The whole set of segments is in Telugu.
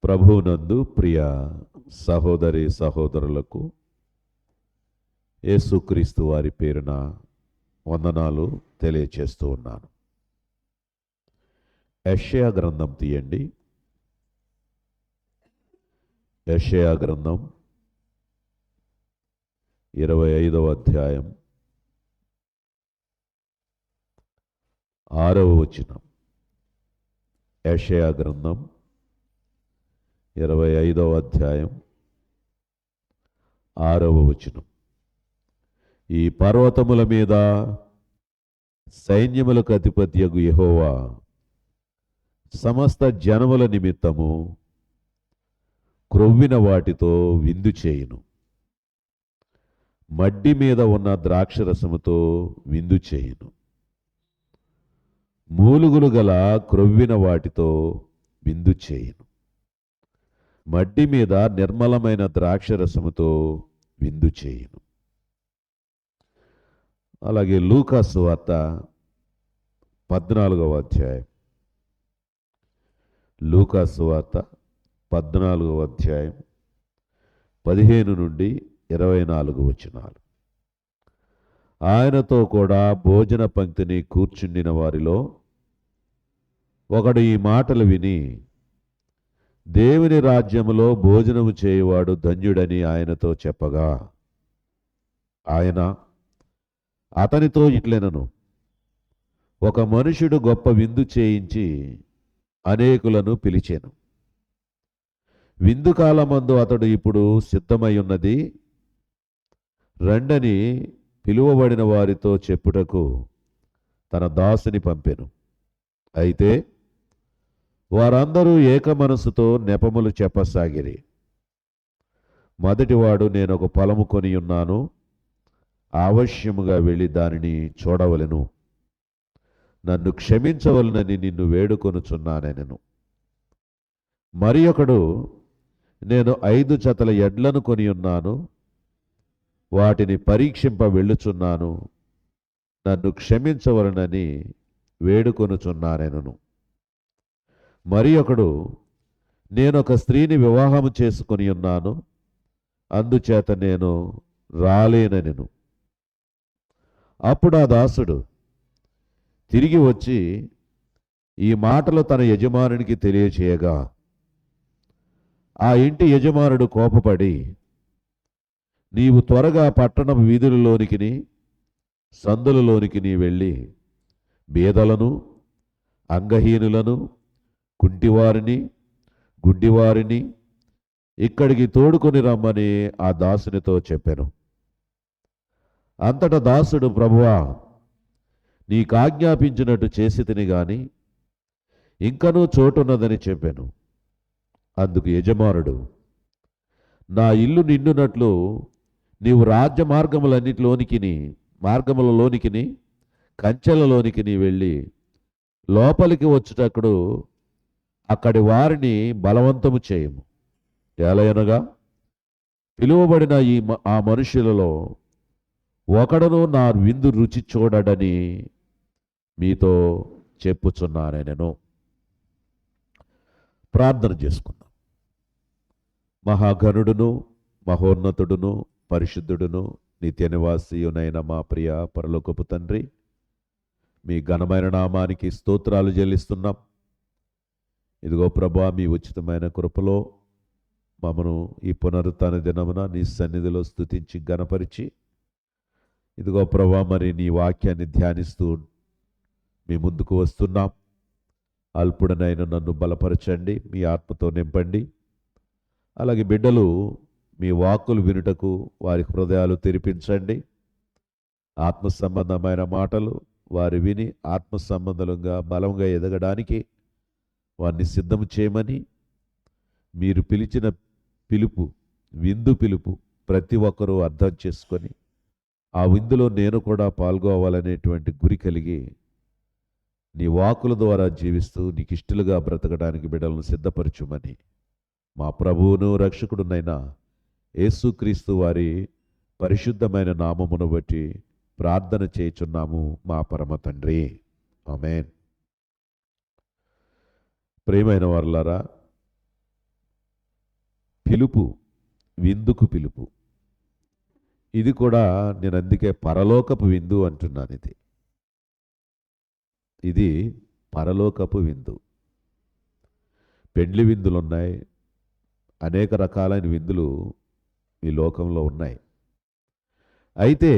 ప్రభువునందు ప్రియ సహోదరి సహోదరులకు యేసుక్రీస్తు వారి పేరున వందనాలు తెలియచేస్తూ ఉన్నాను. యెషయా గ్రంథం తీయండి. యెషయా గ్రంథం 25వ అధ్యాయం 6వ వచనం. యెషయా గ్రంథం 25వ అధ్యాయం 6వ వచనం. ఈ పర్వతముల మీద సైన్యములకు అధిపత్యగు యెహోవా సమస్త జనముల నిమిత్తము క్రొవ్విన వాటితో విందు చేయును. మడ్డి మీద ఉన్న ద్రాక్షరసముతో విందు చేయును. మూలుగులు గల క్రొవ్విన వాటితో విందు చేయును. మడ్డి మీద నిర్మలమైన ద్రాక్షరసముతో విందు చేయును. అలాగే లూకా సువార్త 14వ అధ్యాయం. లూకా సువార్త 14వ అధ్యాయం 15 నుండి 24 వచనాలు. ఆయనతో కూడా భోజన పంక్తిని కూర్చుండిన వారిలో ఒకడు ఈ మాటలు విని, దేవుని రాజ్యములో భోజనము చేయువాడు ధన్యుడని ఆయనతో చెప్పగా, ఆయన అతనితో ఇట్లెనను, ఒక మనుషుడు గొప్ప విందు చేయించి అనేకులను పిలిచెను. విందు కాలమందు అతడు ఇప్పుడు సిద్ధమై ఉన్నది రండని పిలువబడిన వారితో చెప్పుటకు తన దాసుని పంపెను. అయితే వారందరూ ఏక మనసుతో నెపములు చెప్పసాగిరి. మొదటివాడు, నేను ఒక పొలము కొని ఉన్నాను, అవశ్యముగా వెళ్ళి దానిని చూడవలెను, నన్ను క్షమించవలనని నిన్ను వేడుకొనుచున్నానెనను. మరి ఒకడు, నేను 5 జతల ఎడ్లను కొని ఉన్నాను, వాటిని పరీక్షింప వెళ్ళుచున్నాను, నన్ను క్షమించవలనని వేడుకొనుచున్నానెనను. మరి ఒకడు, నేనొక స్త్రీని వివాహము చేసుకొని ఉన్నాను, అందుచేత నేను రాలేనెను. అప్పుడు ఆ దాసుడు తిరిగి వచ్చి ఈ మాటలు తన యజమానునికి తెలియచేయగా, ఆ ఇంటి యజమానుడు కోపపడి, నీవు త్వరగా పట్టణ వీధులలోనికి సందులలోనికి వెళ్ళి బీదలను, అంగహీనులను, కుంటివారిని, గుడ్డివారిని ఇక్కడికి తోడుకొని రమ్మని ఆ దాసునితో చెప్పెను. అంతటా దాసుడు, ప్రభువా, నీకాజ్ఞాపించినట్టు చేసి తిని గాని ఇంకనూ చోటున్నదని చెప్పాను. అందుకు యజమానుడు, నా ఇల్లు నిండునట్లు నీవు రాజ్య మార్గములలోనికి కంచెలలోనికి వెళ్ళి లోపలికి వచ్చుటప్పుడు అక్కడి వారిని బలవంతము చేయము. ఎలయనగా పిలువబడిన ఆ మనుషులలో ఒకడును నా విందు రుచి చూడడని మీతో చెప్పుచున్నానెను. ప్రార్థన చేసుకుందాం. మహాగణుడును, మహోన్నతుడును, పరిశుద్ధుడును, నిత్య నివాసియునైన మా ప్రియ పరలోకపు తండ్రి, మీ ఘనమైన నామానికి స్తోత్రాలు చెల్లిస్తున్నాం. ఇదిగో ప్రభా, మీ ఉచితమైన కృపలో మమ్మను ఈ పునరుత్థాన దినమున నీ సన్నిధిలో స్తుతించి ఘనపరిచి, ఇదిగో ప్రభా, మరి నీ వాక్యాన్ని ధ్యానిస్తూ మీ ముందుకు వస్తున్నాం. అల్పుడనైన నన్ను బలపరచండి, మీ ఆత్మతో నింపండి. అలాగే బిడ్డలు మీ వాక్కులు వినుటకు వారి హృదయాలు తెరిపించండి. ఆత్మ సంబంధమైన మాటలు వారు విని ఆత్మ సంబంధంగా బలంగా ఎదగడానికి వారిని సిద్ధం చేయమని, మీరు పిలిచిన పిలుపు, విందు పిలుపు ప్రతి ఒక్కరూ అర్థం చేసుకొని ఆ విందులో నేను కూడా పాల్గొవాలనేటువంటి గురి కలిగి నీ వాక్కుల ద్వారా జీవిస్తూ నీకు ఇష్టలుగా బ్రతకడానికి బిడ్డలను సిద్ధపరచుమని మా ప్రభువును రక్షకుడునైన యేసుక్రీస్తు వారి పరిశుద్ధమైన నామమును బట్టి ప్రార్థన చేయుచున్నాము మా పరమ తండ్రి. ఆమేన్. ప్రియమైన వారలారా, పిలుపు, విందుకు పిలుపు. ఇది కూడా నేను అందుకే పరలోకపు విందు అంటున్నాను. ఇది పరలోకపు విందు. పెండ్లి విందులు ఉన్నాయి, అనేక రకాలైన విందులు ఈ లోకంలో ఉన్నాయి. అయితే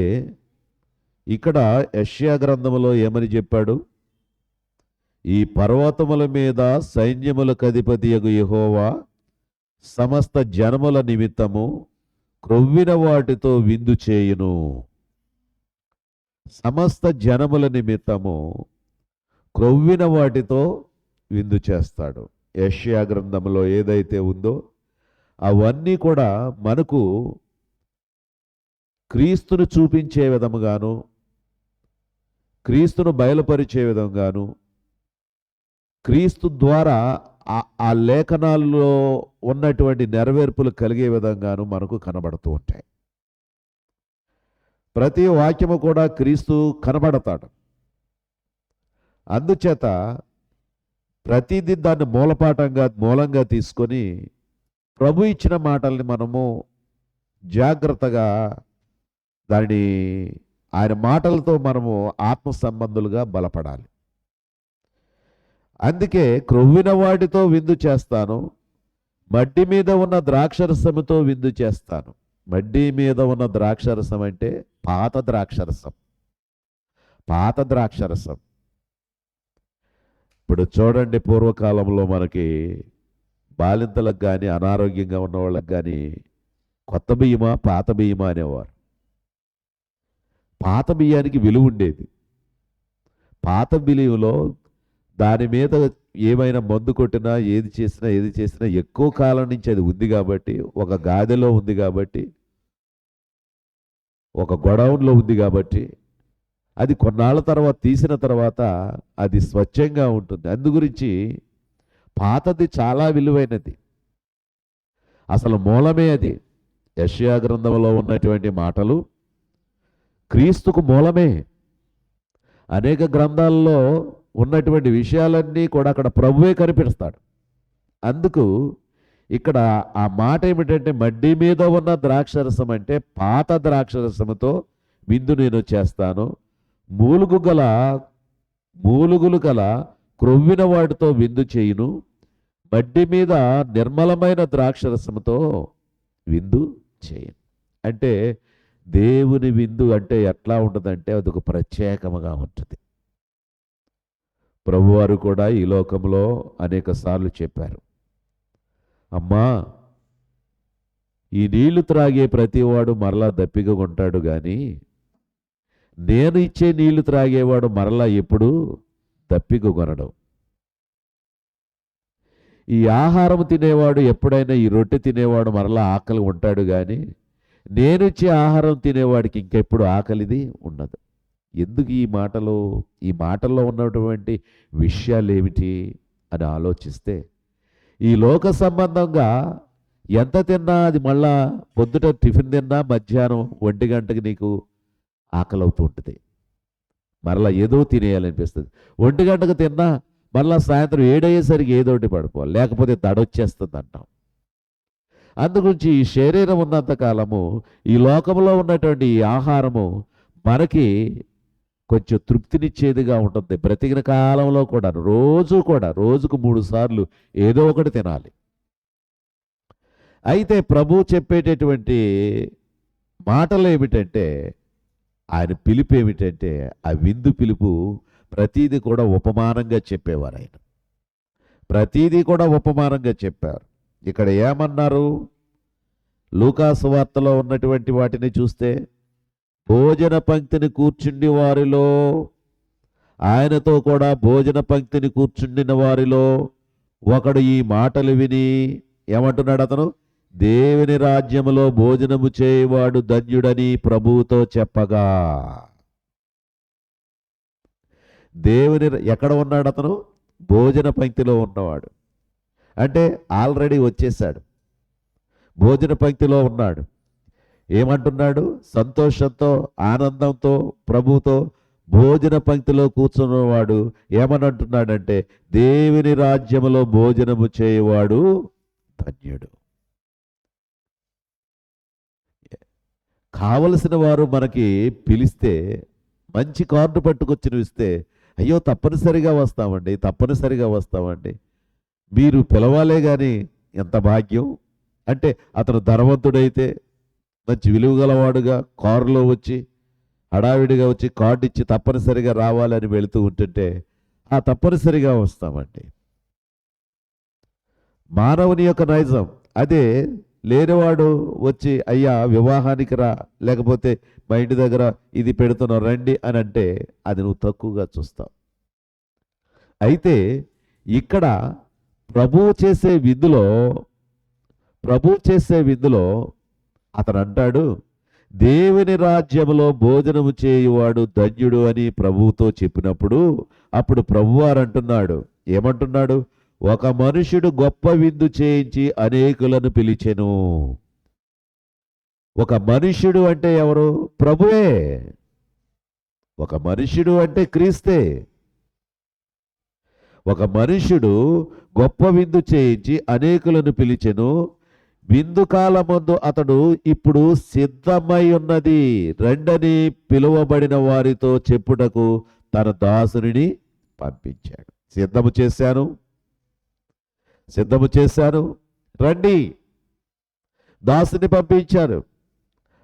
ఇక్కడ యెషయా గ్రంథములో ఏమని చెప్పాడు? ఈ పర్వతముల మీద సైన్యములకు అధిపతియగు యెహోవా సమస్త జనముల నిమిత్తము క్రొవ్విన వాటితో విందు చేయును. సమస్త జనముల నిమిత్తము క్రొవ్విన వాటితో విందు చేస్తాడు. యెషయా గ్రంథంలో ఏదైతే ఉందో అవన్నీ కూడా మనకు క్రీస్తును చూపించే విధముగాను, క్రీస్తును బయలుపరిచే విధంగాను, క్రీస్తు ద్వారా ఆ లేఖనాల్లో ఉన్నటువంటి నెరవేర్పులు కలిగే విధంగాను మనకు కనబడుతూ ఉంటాయి. ప్రతి వాక్యము కూడా క్రీస్తు కనబడతాడు. అందుచేత ప్రతిదీ దాన్ని మూలంగా తీసుకొని ప్రభు ఇచ్చిన మాటల్ని మనము జాగ్రత్తగా దానిని ఆయన మాటలతో మనము ఆత్మ సంబంధులుగా బలపడాలి. అందుకే క్రొవ్విన వాటితో విందు చేస్తాను, మడ్డి మీద ఉన్న ద్రాక్షరసముతో విందు చేస్తాను. మడ్డి మీద ఉన్న ద్రాక్షరసం అంటే పాత ద్రాక్షరసం. పాత ద్రాక్షరసం. ఇప్పుడు చూడండి, పూర్వకాలంలో మనకి బాలింతలకు కానీ అనారోగ్యంగా ఉన్న వాళ్ళకి కానీ కొత్త బియ్యమా పాత బియ్యమా అనేవారు. పాత బియ్యానికి విలువ ఉండేది. పాత బియ్యంలో దాని మీద ఏమైనా మందు కొట్టినా ఏది చేసినా ఎక్కువ కాలం నుంచి అది ఉంది కాబట్టి, ఒక గాదెలో ఉంది కాబట్టి, ఒక గొడౌన్లో ఉంది కాబట్టి, అది కొన్నాళ్ళ తర్వాత తీసిన తర్వాత అది స్వచ్ఛంగా ఉంటుంది. అందుగురించి పాతది చాలా విలువైనది. అసలు మూలమే అది. యెషయా గ్రంథంలో ఉన్నటువంటి మాటలు క్రీస్తుకు మూలమే. అనేక గ్రంథాల్లో ఉన్నటువంటి విషయాలన్నీ కూడా అక్కడ ప్రభువే కనిపిస్తాడు. అందుకు ఇక్కడ ఆ మాట ఏమిటంటే, మడ్డి మీద ఉన్న ద్రాక్షరసం అంటే పాత ద్రాక్షరసముతో విందు నేను చేస్తాను, మూలుగులు గల క్రొవ్విన వాటితో విందు చేయును, మడ్డి మీద నిర్మలమైన ద్రాక్షరసముతో విందు చేయను. అంటే దేవుని విందు అంటే ఎట్లా ఉంటుందంటే అదొక ప్రత్యేకముగా ఉంటుంది. ప్రభువారు కూడా ఈ లోకంలో అనేక సార్లు చెప్పారు, అమ్మా ఈ నీళ్లు త్రాగే ప్రతివాడు మరలా దప్పిక ఉంటాడు, కానీ నేను ఇచ్చే నీళ్లు త్రాగేవాడు మరలా ఎప్పుడు దప్పిక కొనడు. ఈ ఆహారం తినేవాడు ఎప్పుడైనా, ఈ రొట్టె తినేవాడు మరలా ఆకలి ఉంటాడు, కానీ నేను ఇచ్చే ఆహారం తినేవాడికి ఇంకెప్పుడు ఆకలిది ఉండదు. ఎందుకు ఈ మాటల్లో ఉన్నటువంటి విషయాలు ఏమిటి అని ఆలోచిస్తే, ఈ లోక సంబంధంగా ఎంత తిన్నా అది మళ్ళా పొద్దుట టిఫిన్ తిన్నా మధ్యాహ్నం 1 గంటకి నీకు ఆకలి అవుతూ ఉంటుంది, మరలా ఏదో తినేయాలనిపిస్తుంది. 1 గంటకు తిన్నా మళ్ళా సాయంత్రం 7 అయ్యేసరికి ఏదోటి పడిపోవాలి, లేకపోతే దడొచ్చేస్తుంది అంటాం. అందుగురించి ఈ శరీరం ఉన్నంత కాలము ఈ లోకంలో ఉన్నటువంటి ఈ ఆహారము మనకి కొంచెం తృప్తినిచ్చేదిగా ఉంటుంది. బ్రతికిన కాలంలో కూడా రోజుకు 3 సార్లు ఏదో ఒకటి తినాలి. అయితే ప్రభు చెప్పేటటువంటి మాటలు ఏమిటంటే, ఆయన పిలుపు ఏమిటంటే, ఆ విందు పిలుపు ప్రతీది కూడా ఉపమానంగా చెప్పేవారు. ఆయన ప్రతీది కూడా ఉపమానంగా చెప్పారు. ఇక్కడ ఏమన్నారు? లూకా సువార్తలో ఉన్నటువంటి వాటిని చూస్తే, భోజన పంక్తిని కూర్చుండి వారిలో, ఆయనతో కూడా భోజన పంక్తిని కూర్చుండిన వారిలో ఒకడు ఈ మాటలు విని ఏమంటున్నాడు? అతను, దేవుని రాజ్యములో భోజనము చేయవాడు ధన్యుడని ప్రభువుతో చెప్పగా. ఎక్కడ ఉన్నాడు అతను? భోజన పంక్తిలో ఉన్నవాడు. అంటే ఆల్రెడీ వచ్చేసాడు, భోజన పంక్తిలో ఉన్నాడు. ఏమంటున్నాడు? సంతోషంతో ఆనందంతో ప్రభువుతో భోజన పంక్తిలో కూర్చున్నవాడు ఏమని అంటున్నాడంటే, దేవుని రాజ్యములో భోజనము చేయవాడు ధన్యుడు. కావలసిన వారు మనకి పిలిస్తే, మంచి కార్డు పట్టుకొచ్చి ఇస్తే, అయ్యో తప్పనిసరిగా వస్తామండి, తప్పనిసరిగా వస్తామండి. మీరు పిలవాలే కానీ ఎంత భాగ్యం. అంటే అతను ధనవంతుడైతే, మంచి విలువ గలవాడుగా కారులో వచ్చి హడావిడిగా వచ్చి కార్డు ఇచ్చి తప్పనిసరిగా రావాలని వెళుతూ ఉంటుంటే ఆ తప్పనిసరిగా వస్తామండి. మానవుని యొక్క నైజం అదే. లేనివాడు వచ్చి అయ్యా వివాహానికి రా, లేకపోతే మా ఇంటి దగ్గర ఇది పెడుతున్నావు రండి అని అంటే అది నువ్వు తక్కువగా చూస్తావు. అయితే ఇక్కడ ప్రభువు చేసే విందులో అతను అంటాడు, దేవుని రాజ్యములో భోజనము చేయువాడు ధన్యుడు అని ప్రభువుతో చెప్పినప్పుడు అప్పుడు ప్రభువారు అంటున్నాడు, ఏమంటున్నాడు? ఒక మనుషుడు గొప్ప విందు చేయించి అనేకులను పిలిచెను. ఒక మనుష్యుడు అంటే ఎవరు? ప్రభువే. ఒక మనుష్యుడు అంటే క్రీస్తే. ఒక మనుష్యుడు గొప్ప విందు చేయించి అనేకులను పిలిచెను. విందు కాలమందు అతడు ఇప్పుడు సిద్ధమై ఉన్నది రెండని పిలువబడిన వారితో చెప్పుటకు తన దాసుని పంపించాడు. సిద్ధము చేశాను రండి. దాసుని పంపించారు.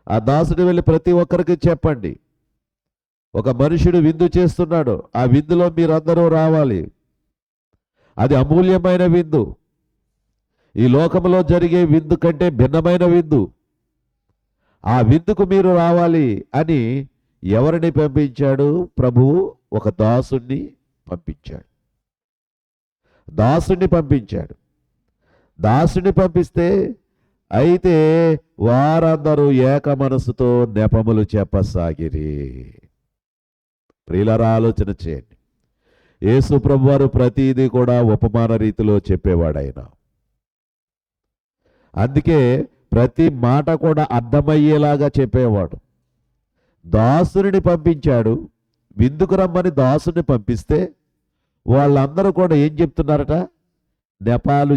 ఆ దాసుని వెళ్ళి ప్రతి ఒక్కరికి చెప్పండి, ఒక మనుషుడు విందు చేస్తున్నాడు, ఆ విందులో మీరందరూ రావాలి. అది అమూల్యమైన విందు, ఈ లోకంలో జరిగే విందు కంటే భిన్నమైన విందు. ఆ విందుకు మీరు రావాలి అని ఎవరిని పంపించాడు? ప్రభువు ఒక దాసుని పంపించాడు. దాసుని పంపిస్తే అయితే వారందరూ ఏక మనసుతో నెపములు చెప్పసాగిరి. ప్రియులారా, ఆలోచన చేయండి. యేసు ప్రభువారు ప్రతిదీ కూడా ఉపమాన రీతిలో చెప్పేవాడైనా, అందుకే ప్రతి మాట కూడా అర్థమయ్యేలాగా చెప్పేవాడు. దాసుని పంపించాడు. విందుకు రమ్మని దాసుని పంపిస్తే వాళ్ళందరూ కూడా ఏం చెప్తున్నారట? నెపాలు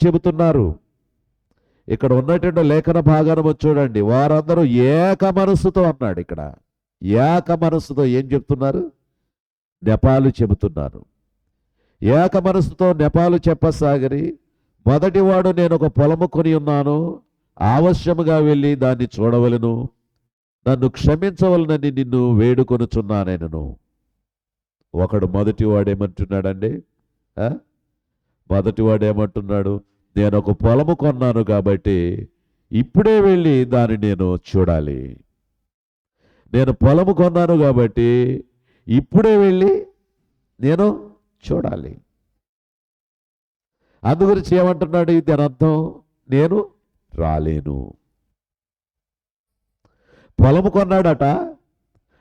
చెబుతున్నారు. ఇక్కడ ఉన్నటువంటి లేఖన భాగాన్ని చూడండి. వారందరూ ఏక మనస్సుతో అన్నాడు. ఇక్కడ ఏక మనస్సుతో ఏం చెప్తున్నారు? నెపాలు చెబుతున్నారు. ఏక మనస్సుతో నెపాలు చెప్పసాగరి, మొదటివాడు, నేను ఒక పొలము కొని ఉన్నాను, ఆవశ్యముగా వెళ్ళి దాన్ని చూడవలను, నన్ను క్షమించవలనని నిన్ను వేడుకొనుచున్నాను. ఒకడు మొదటివాడేమంటున్నాడండి? మొదటివాడేమంటున్నాడు? నేను ఒక పొలము కొన్నాను కాబట్టి ఇప్పుడే వెళ్ళి దాన్ని నేను చూడాలి. నేను పొలము కొన్నాను కాబట్టి ఇప్పుడే వెళ్ళి నేను చూడాలి. అందుగురించి ఏమంటున్నాడు? ఇది అర్థం, నేను రాలేను. పొలము కొన్నాడట,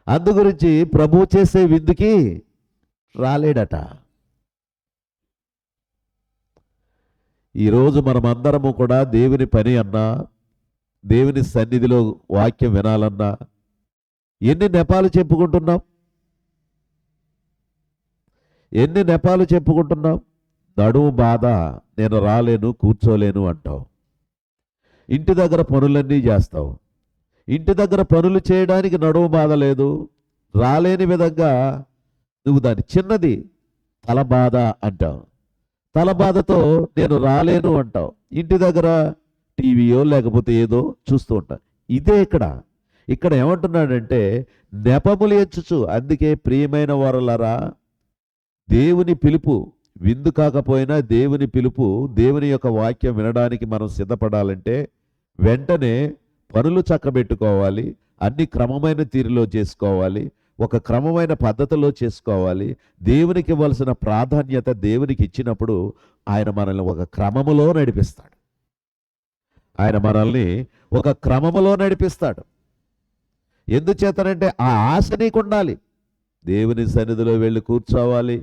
అందుగురించి ప్రభువు చేసే విందుకి రాలేడట. ఈరోజు మనమందరము కూడా దేవుని పని అన్నా, దేవుని సన్నిధిలో వాక్యం వినాలన్నా ఎన్ని నెపాలు చెప్పుకుంటున్నాం? నడుము బాధ, నేను రాలేను, కూర్చోలేను అంటావు. ఇంటి దగ్గర పనులన్నీ చేస్తావు. ఇంటి దగ్గర పనులు చేయడానికి నడుము బాధ లేదు, రాలేని విధంగా నువ్వు దాన్ని చిన్నది తల బాధ అంటావు. తల బాధతో నేను రాలేను అంటావు. ఇంటి దగ్గర టీవీయో లేకపోతే ఏదో చూస్తూ ఉంటా. ఇదే ఇక్కడ ఏమంటున్నాడంటే నెపములు ఎంచుచు. అందుకే ప్రియమైన వారలారా, దేవుని పిలుపు విందు కాకపోయినా దేవుని పిలుపు, దేవుని యొక్క వాక్యం వినడానికి మనం సిద్ధపడాలంటే వెంటనే పనులు చక్కబెట్టుకోవాలి. అన్ని క్రమమైన తీరులో చేసుకోవాలి. ఒక క్రమమైన పద్ధతిలో చేసుకోవాలి. దేవునికి ఇవ్వాల్సిన ప్రాధాన్యత దేవునికి ఇచ్చినప్పుడు ఆయన మనల్ని ఒక క్రమములో నడిపిస్తాడు. ఎందుచేతనంటే ఆ ఆశ నీకు ఉండాలి. దేవుని సన్నిధిలో వెళ్ళి కూర్చోవాలి.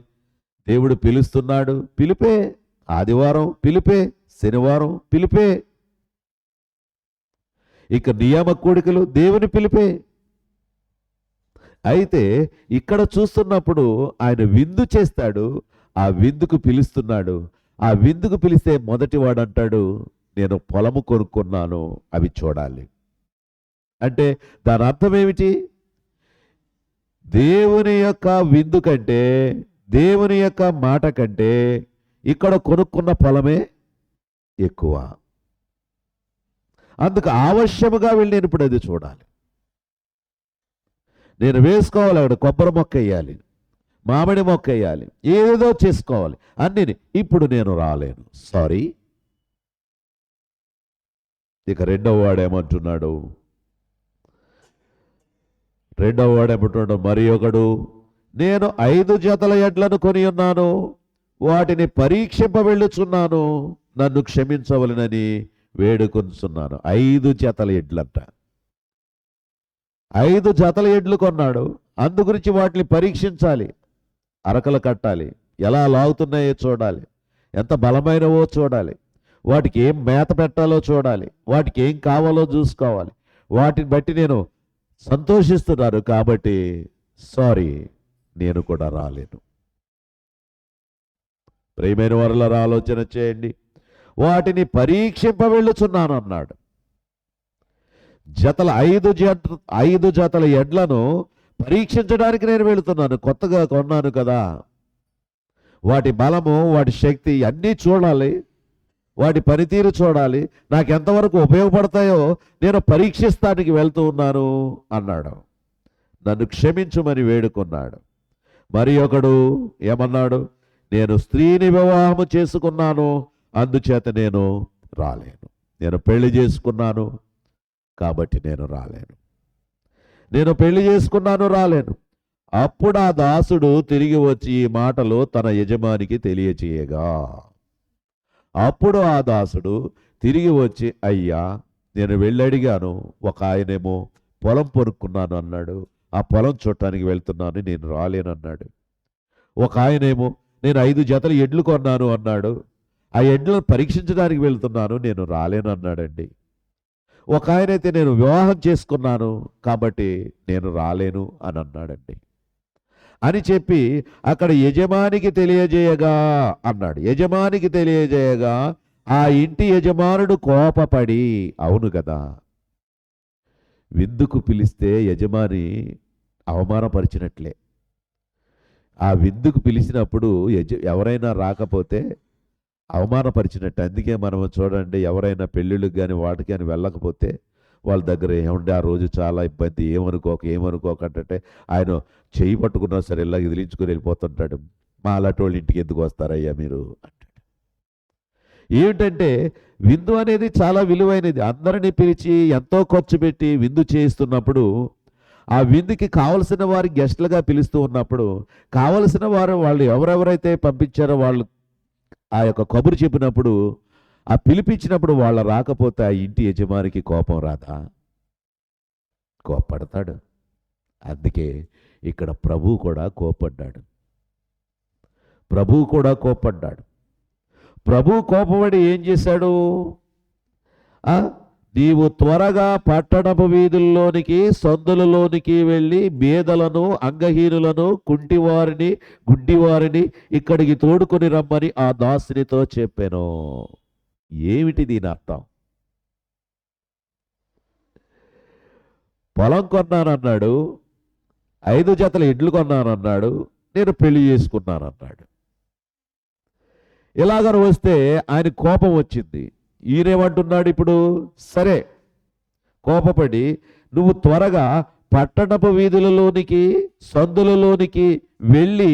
దేవుడు పిలుస్తున్నాడు, పిలిపే. ఆదివారం పిలిపే, శనివారం పిలిపే. ఇక నియమ కూడికలు దేవుని పిలిపే. అయితే ఇక్కడ చూస్తున్నప్పుడు ఆయన విందు చేస్తాడు, ఆ విందుకు పిలుస్తున్నాడు. ఆ విందుకు పిలిస్తే మొదటివాడు అంటాడు, నేను పొలము కొనుక్కున్నాను అవి చూడాలి. అంటే దాని అర్థం ఏమిటి? దేవుని యొక్క విందు కంటే, దేవుని యొక్క మాట కంటే ఇక్కడ కొనుక్కున్న పొలమే ఎక్కువ. అందుకు ఆవశ్యముగా వెళ్ళి నేను ఇప్పుడు అది చూడాలి. నేను వేసుకోవాలి, అక్కడ కొబ్బరి మొక్క వేయాలి, మామిడి మొక్క వేయాలి, ఏదో చేసుకోవాలి అన్నీ. ఇప్పుడు నేను రాలేను, సారీ. ఇక రెండవ వాడేమంటున్నాడు? మరి ఒకడు, నేను 5 జతల ఎడ్లను కొని ఉన్నాను, వాటిని పరీక్షింప వెళ్ళుచున్నాను, నన్ను క్షమించవలనని వేడుకొంచున్నాను. 5 జతల ఎడ్లంట. 5 జతల ఎడ్లు కొన్నాడు. అందు గురించి వాటిని పరీక్షించాలి, అరకలు కట్టాలి, ఎలా లాగుతున్నాయో చూడాలి, ఎంత బలమైనవో చూడాలి, వాటికి ఏం మేత పెట్టాలో చూడాలి, వాటికి ఏం కావాలో చూసుకోవాలి. వాటిని బట్టి నేను సంతోషిస్తున్నారు కాబట్టి సారీ, నేను కూడా రాలేను. ప్రియమైన వారలారా, ఆలోచన చేయండి. వాటిని పరీక్షింప వెళ్ళుచున్నాను అన్నాడు. 5 జతల ఎడ్లను పరీక్షించడానికి నేను వెళుతున్నాను. కొత్తగా కొన్నాను కదా, వాటి బలము, వాటి శక్తి అన్నీ చూడాలి, వాటి పనితీరు చూడాలి, నాకు ఎంతవరకు ఉపయోగపడతాయో నేను పరీక్షిస్తానికి వెళ్తూ ఉన్నాను అన్నాడు. నన్ను క్షమించుమని వేడుకున్నాడు. మరి ఒకడు ఏమన్నాడు? నేను స్త్రీని వివాహము చేసుకున్నాను, అందుచేత నేను రాలేను. నేను పెళ్లి చేసుకున్నాను కాబట్టి నేను రాలేను. నేను పెళ్లి చేసుకున్నాను, రాలేను. అప్పుడు ఆ దాసుడు తిరిగి వచ్చి ఈ మాటలు తన యజమానికి తెలియచేయగా, అప్పుడు ఆ దాసుడు తిరిగి వచ్చి, అయ్యా, నేను వెళ్ళి అడిగాను, ఒక ఆయనేమో పొలం కొనుక్కున్నాను అన్నాడు, ఆ పొలం చూడటానికి వెళ్తున్నాను, నేను రాలేనన్నాడు. ఒక ఆయనేమో నేను 5 జతల ఎడ్లు కొన్నాను అన్నాడు, ఆ ఎడ్లను పరీక్షించడానికి వెళ్తున్నాను, నేను రాలేను అన్నాడండి. ఒక ఆయనైతే నేను వివాహం చేసుకున్నాను కాబట్టి నేను రాలేను అని అన్నాడండి. అని చెప్పి అక్కడ యజమానికి తెలియజేయగా అన్నాడు. యజమానికి తెలియజేయగా ఆ ఇంటి యజమానుడు కోపపడి, అవును కదా, విందుకు పిలిస్తే యజమాని అవమానపరిచినట్లే. ఆ విందుకు పిలిచినప్పుడు ఎవరైనా రాకపోతే అవమానపరిచినట్టు. అందుకే మనం చూడండి, ఎవరైనా పెళ్ళిళ్ళకి కానీ వాటికి కానీ వెళ్ళకపోతే వాళ్ళ దగ్గర ఏమంటే ఆ రోజు చాలా ఇబ్బంది, ఏమనుకోకంటే ఆయన చేయి పట్టుకున్నా సరే ఇలా ఎదిలించుకొని వెళ్ళిపోతుంటాడు. మా అలాంటి వాళ్ళ ఇంటికి ఎందుకు వస్తారయ్యా మీరు అంటాడు. ఏమిటంటే విందు అనేది చాలా విలువైనది. అందరినీ పిలిచి ఎంతో ఖర్చు పెట్టి విందు చేయిస్తున్నప్పుడు, ఆ విందుకి కావలసిన వారి గెస్ట్లుగా పిలుస్తూ ఉన్నప్పుడు, కావలసిన వారు వాళ్ళు ఎవరెవరైతే పంపించారో వాళ్ళు ఆ యొక్క కబురు చెప్పినప్పుడు, ఆ పిలిపించినప్పుడు వాళ్ళ రాకపోతే ఆ ఇంటి యజమానికి కోపం రాదా? కోపడతాడు. అందుకే ఇక్కడ ప్రభువు కూడా కోపడ్డాడు. ప్రభువు కోపపడి ఏం చేశాడు? నీవు త్వరగా పట్టణపు వీధుల్లోనికి, సందులలోనికి వెళ్ళి బీదలను, అంగహీనులను, కుంటివారిని, గుడ్డివారిని ఇక్కడికి తోడుకొని రమ్మని ఆ దాసునితో చెప్పాను. ఏమిటి దీని అర్థం? పొలం కొన్నానన్నాడు, 5 జతల ఎడ్లు కొన్నానన్నాడు, నేను పెళ్లి చేసుకున్నానన్నాడు. ఇలాగ వస్తే ఆయన కోపం వచ్చింది. ఈయనేమంటున్నాడు ఇప్పుడు? సరే, కోపపడి నువ్వు త్వరగా పట్టణపు వీధులలోనికి, సందులలోనికి వెళ్ళి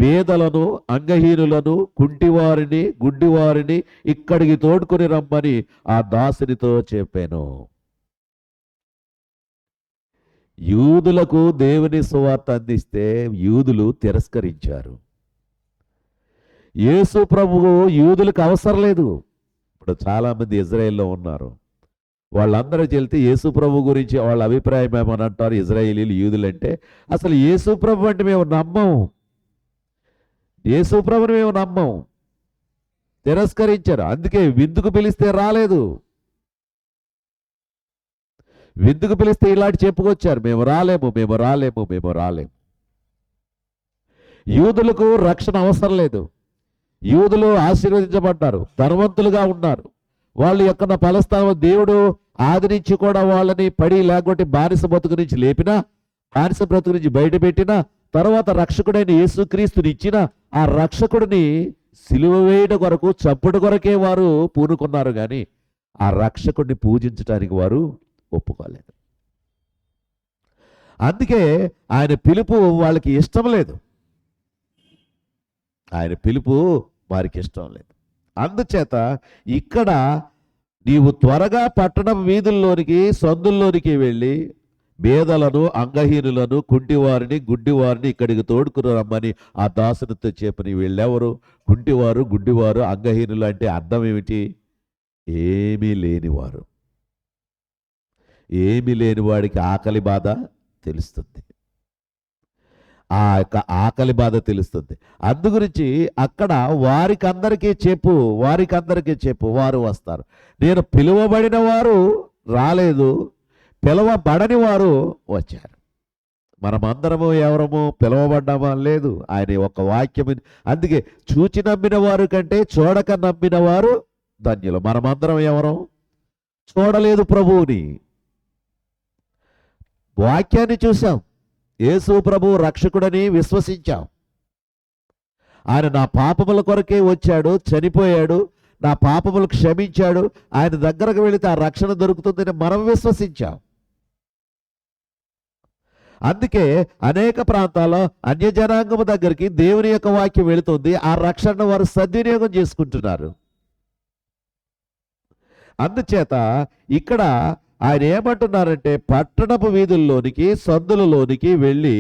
బేదలను, అంగహీనులను, కుంటివారిని, గుడ్డివారిని ఇక్కడికి తోడుకొని రమ్మని ఆ దాసునితో చెప్పాను. యూదులకు దేవుని సువార్త అందిస్తే యూదులు తిరస్కరించారు. యేసు ప్రభువు యూదులకు అవసరం లేదు. ఇప్పుడు చాలామంది ఇజ్రాయెల్లో ఉన్నారు, వాళ్ళందరూ చెల్తే యేసు ప్రభు గురించి వాళ్ళ అభిప్రాయం ఏమని అంటారు, ఇజ్రాయేలీలు యూదులంటే అసలు యేసు ప్రభు అంటే మేము నమ్మం, యేసు ప్రభుని మేము నమ్మం, తిరస్కరించారు. అందుకే విందుకు పిలిస్తే రాలేదు. విందుకు పిలిస్తే ఇలాంటి చెప్పుకొచ్చారు, మేము రాలేము. యూదులకు రక్షణ అవసరం లేదు. యూదులు ఆశీర్వదించబడ్డారు, ధనవంతులుగా ఉన్నారు, వాళ్ళ యొక్క ఫలస్థానం దేవుడు ఆదరించి కూడా వాళ్ళని పడి లేకపోతే బానిస బ్రతుకు నుంచి లేపినా, బానిస బ్రతుకు నుంచి బయటపెట్టినా, తర్వాత రక్షకుడైన యేసుక్రీస్తుని ఇచ్చిన ఆ రక్షకుడిని సిలువ వేయడం కొరకు, చంపుడు కొరకే వారు పూనుకున్నారు కానీ ఆ రక్షకుడిని పూజించడానికి వారు ఒప్పుకోలేదు. అందుకే ఆయన పిలుపు వాళ్ళకి ఇష్టం లేదు. ఆయన పిలుపు వారికి ఇష్టం లేదు. అందుచేత ఇక్కడ నీవు త్వరగా పట్టణం వీధుల్లోనికి, సందుల్లోనికి వెళ్ళి బేదలను, అంగహీనులను, కుంటివారిని, గుడ్డివారిని ఇక్కడికి తోడుకుని రమ్మని ఆ దాసునితో చెప్పని. వీళ్ళెవరు? కుంటివారు, గుడ్డివారు, అంగహీనులు అంటే అర్థం ఏమిటి? ఏమీ లేనివారు. ఏమీ లేని వాడికి ఆకలి బాధ తెలుస్తుంది. ఆ యొక్క ఆకలి బాధ తెలుస్తుంది. అందుగురించి అక్కడ వారికందరికీ చెప్పు, వారికందరికీ చెప్పు, వారు వస్తారు. నేను పిలువబడిన వారు రాలేదు, పిలువబడని వారు వచ్చారు. మనమందరము ఎవరము పిలువబడ్డామా? లేదు. ఆయన ఒక వాక్యం. అందుకే చూచి నమ్మిన వారు కంటే చూడక నమ్మిన వారు ధన్యులు. మనమందరం ఎవరం? చూడలేదు ప్రభువుని, వాక్యాన్ని చూసాం, యేసు ప్రభు రక్షకుడని విశ్వసించాం. ఆయన నా పాపముల కొరకే వచ్చాడు, చనిపోయాడు, నా పాపములు క్షమించాడు, ఆయన దగ్గరకు వెళితే ఆ రక్షణ దొరుకుతుందని మనం విశ్వసించాం. అందుకే అనేక ప్రాంతాల్లో అన్యజనాంగము దగ్గరికి దేవుని యొక్క వాక్యం వెళుతుంది. ఆ రక్షణను వారు సద్వినియోగం చేసుకుంటున్నారు. అందుచేత ఇక్కడ ఆయన ఏమంటున్నారంటే, పట్టణపు వీధుల్లోనికి, సందులలోనికి వెళ్ళి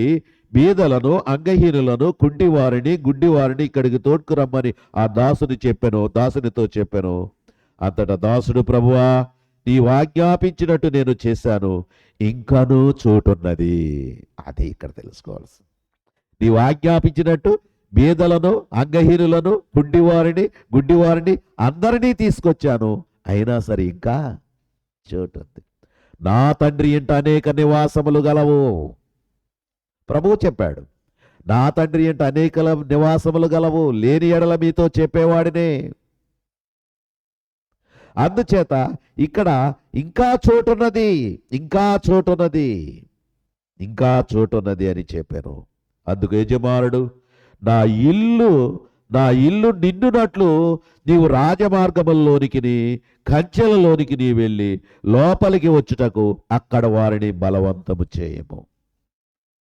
బీదలను, అంగహీనులను, కుంటివారిని, గుడ్డివారిని ఇక్కడికి తోడ్కురమ్మని ఆ దాసునితో చెప్పాను. అంతటా దాసుడు, ప్రభువా, నీవు ఆజ్ఞాపించినట్టు నేను చేశాను, ఇంకనూ చోటున్నది. అది ఇక్కడ తెలుసుకోవాల్సి. నీవు ఆజ్ఞాపించినట్టు బీదలను, అంగహీనులను, కుంటివారిని, గుడ్డివారిని అందరినీ తీసుకొచ్చాను, అయినా సరే ఇంకా చోటు ఉంది. నా తండ్రి ఇంట అనేక నివాసములు గలవు. ప్రభువు చెప్పాడు, నా తండ్రి ఇంట అనేక నివాసములు గలవు, లేని ఎడల మీతో చెప్పేవాడినే. అందుచేత ఇక్కడ ఇంకా చోటున్నది, ఇంకా చోటున్నది, ఇంకా చోటున్నది అని చెప్పాను. అందుకు యజమానుడు, నా ఇల్లు నిండునట్లు నీవు రాజమార్గముల్లోనికి, కంచెలలోనికి నీ వెళ్ళి లోపలికి వచ్చుటకు అక్కడ వారిని బలవంతము చేయము.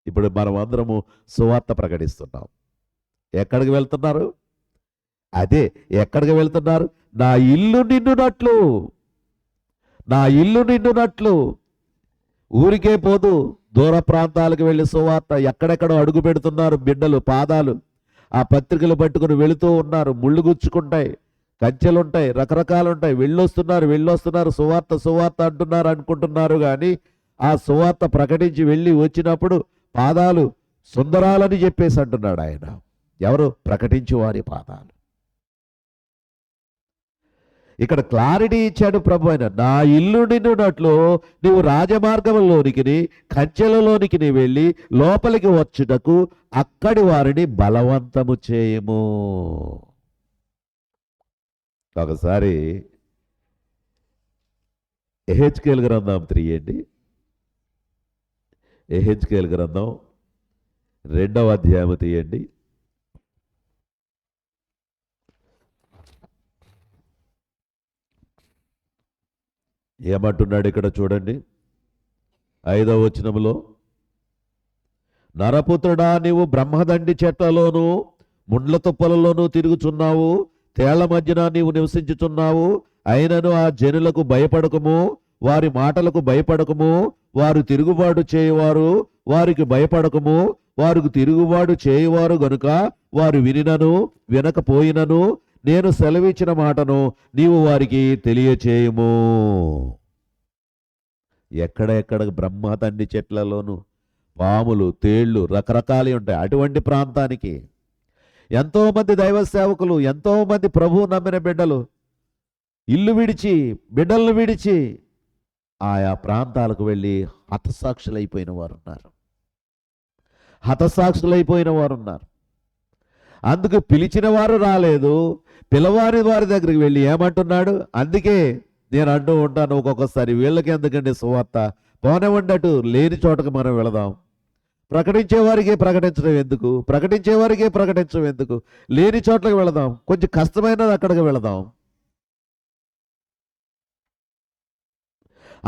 ఇప్పుడు మనం అందరము సువార్త ప్రకటిస్తున్నాం. ఎక్కడికి వెళ్తున్నారు? అదే, ఎక్కడికి వెళ్తున్నారు? నా ఇల్లు నిండునట్లు, నా ఇల్లు నిండునట్లు. ఊరికే పోదు, దూర ప్రాంతాలకు వెళ్ళి సువార్త. ఎక్కడెక్కడో అడుగు పెడుతున్నారు బిడ్డలు, పాదాలు ఆ పత్రికలు పట్టుకుని వెళుతూ ఉన్నారు. ముళ్ళు గుచ్చుకుంటాయి, కంచెలుంటాయి, రకరకాలు ఉంటాయి. వెళ్ళొస్తున్నారు, సువార్త అంటున్నారు అనుకుంటున్నారు. కానీ ఆ సువార్త ప్రకటించి వెళ్ళి వచ్చినప్పుడు పాదాలు సుందరాలని చెప్పేసి అంటున్నాడు ఆయన. ఎవరు? ప్రకటించు వారి పాదాలు. ఇక్కడ క్లారిటీ ఇచ్చాడు ప్రభు. ఆయన, నా ఇల్లు నిండునట్లు నీవు రాజమార్గంలోనికి, కంచెలలోనికి నీ వెళ్ళి లోపలికి వచ్చుటకు అక్కడి వారిని బలవంతము చేయము. ఒకసారి ఎహెచ్కేల్ గ్రంథం తీయండి. ఎహెచ్కేల్ గ్రంథం 2వ అధ్యాయం తీయండి. ఏమంటున్నాడు ఇక్కడ చూడండి, 5వ వచనములో, నరపుత్రుడా, నీవు బ్రహ్మదండి చెట్లలోను ముండ్ల తుప్పలలోనూ తిరుగుచున్నావు, తేళ్ల మధ్యన నీవు నివసించుచున్నావు. అయినను ఆ జనులకు భయపడకము, వారి మాటలకు భయపడకము. వారు తిరుగుబాటు చేయువారు, వారికి భయపడకము. వారికి తిరుగుబాటు చేయువారు గనుక వారు వినినను వినకపోయినను నేను సెలవిచ్చిన మాటను నీవు వారికి తెలియచేయము. ఎక్కడెక్కడ బ్రహ్మదండి చెట్లలోను పాములు, తేళ్లు రకరకాలు ఉంటాయి. అటువంటి ప్రాంతానికి ఎంతోమంది దైవ సేవకులు, ఎంతోమంది ప్రభువు నమ్మిన బిడ్డలు ఇల్లు విడిచి, బిడ్డలను విడిచి ఆయా ప్రాంతాలకు వెళ్ళి హతసాక్షులైపోయిన వారు ఉన్నారు. అందుకు పిలిచిన వారు రాలేదు, పిలవారి వారి దగ్గరికి వెళ్ళి ఏమంటున్నాడు? అందుకే నేను అంటూ ఉంటాను ఒక్కొక్కసారి, వీళ్ళకి ఎందుకండి సువార్త, పోనివ్వండి అటు లేని చోటకి మనం వెళదాం. ప్రకటించే వారికే ప్రకటించడం ఎందుకు, ప్రకటించే వారికే ప్రకటించడం ఎందుకు, లేని చోట్లకి వెళదాం, కొంచెం కష్టమైనది అక్కడికి వెళదాం.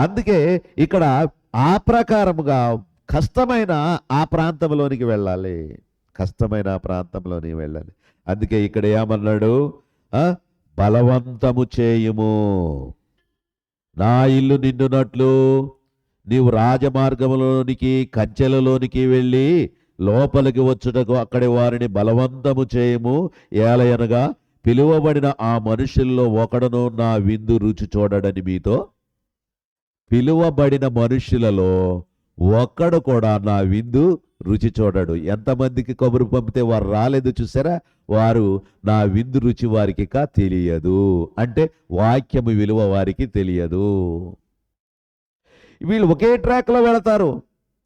అందుకే ఇక్కడ ఆ ప్రకారముగా కష్టమైన ఆ ప్రాంతంలోనికి వెళ్ళాలి, కష్టమైన ఆ ప్రాంతంలోనికి వెళ్ళాలి. అందుకే ఇక్కడ ఏమన్నాడు? ఆ, బలవంతము చేయుము, నా ఇల్లు నిండునట్లు నీవు రాజమార్గములోనికి కంచెలలోనికి వెళ్ళి లోపలికి వచ్చుటకు అక్కడి వారిని బలవంతము చేయము. ఏలయనగా పిలువబడిన ఆ మనుషుల్లో ఒకడును నా విందు రుచి చూడడని మీతో. పిలువబడిన మనుషులలో ఒక్కడు కూడా నా విందు రుచి చూడడు. ఎంతమందికి కబురు పంపితే వారు రాలేదు చూసారా, వారు నా విందు రుచి వారికి తెలియదు. అంటే వాక్యము విలువ వారికి తెలియదు. వీళ్ళు ఒకే ట్రాక్లో వెళతారు.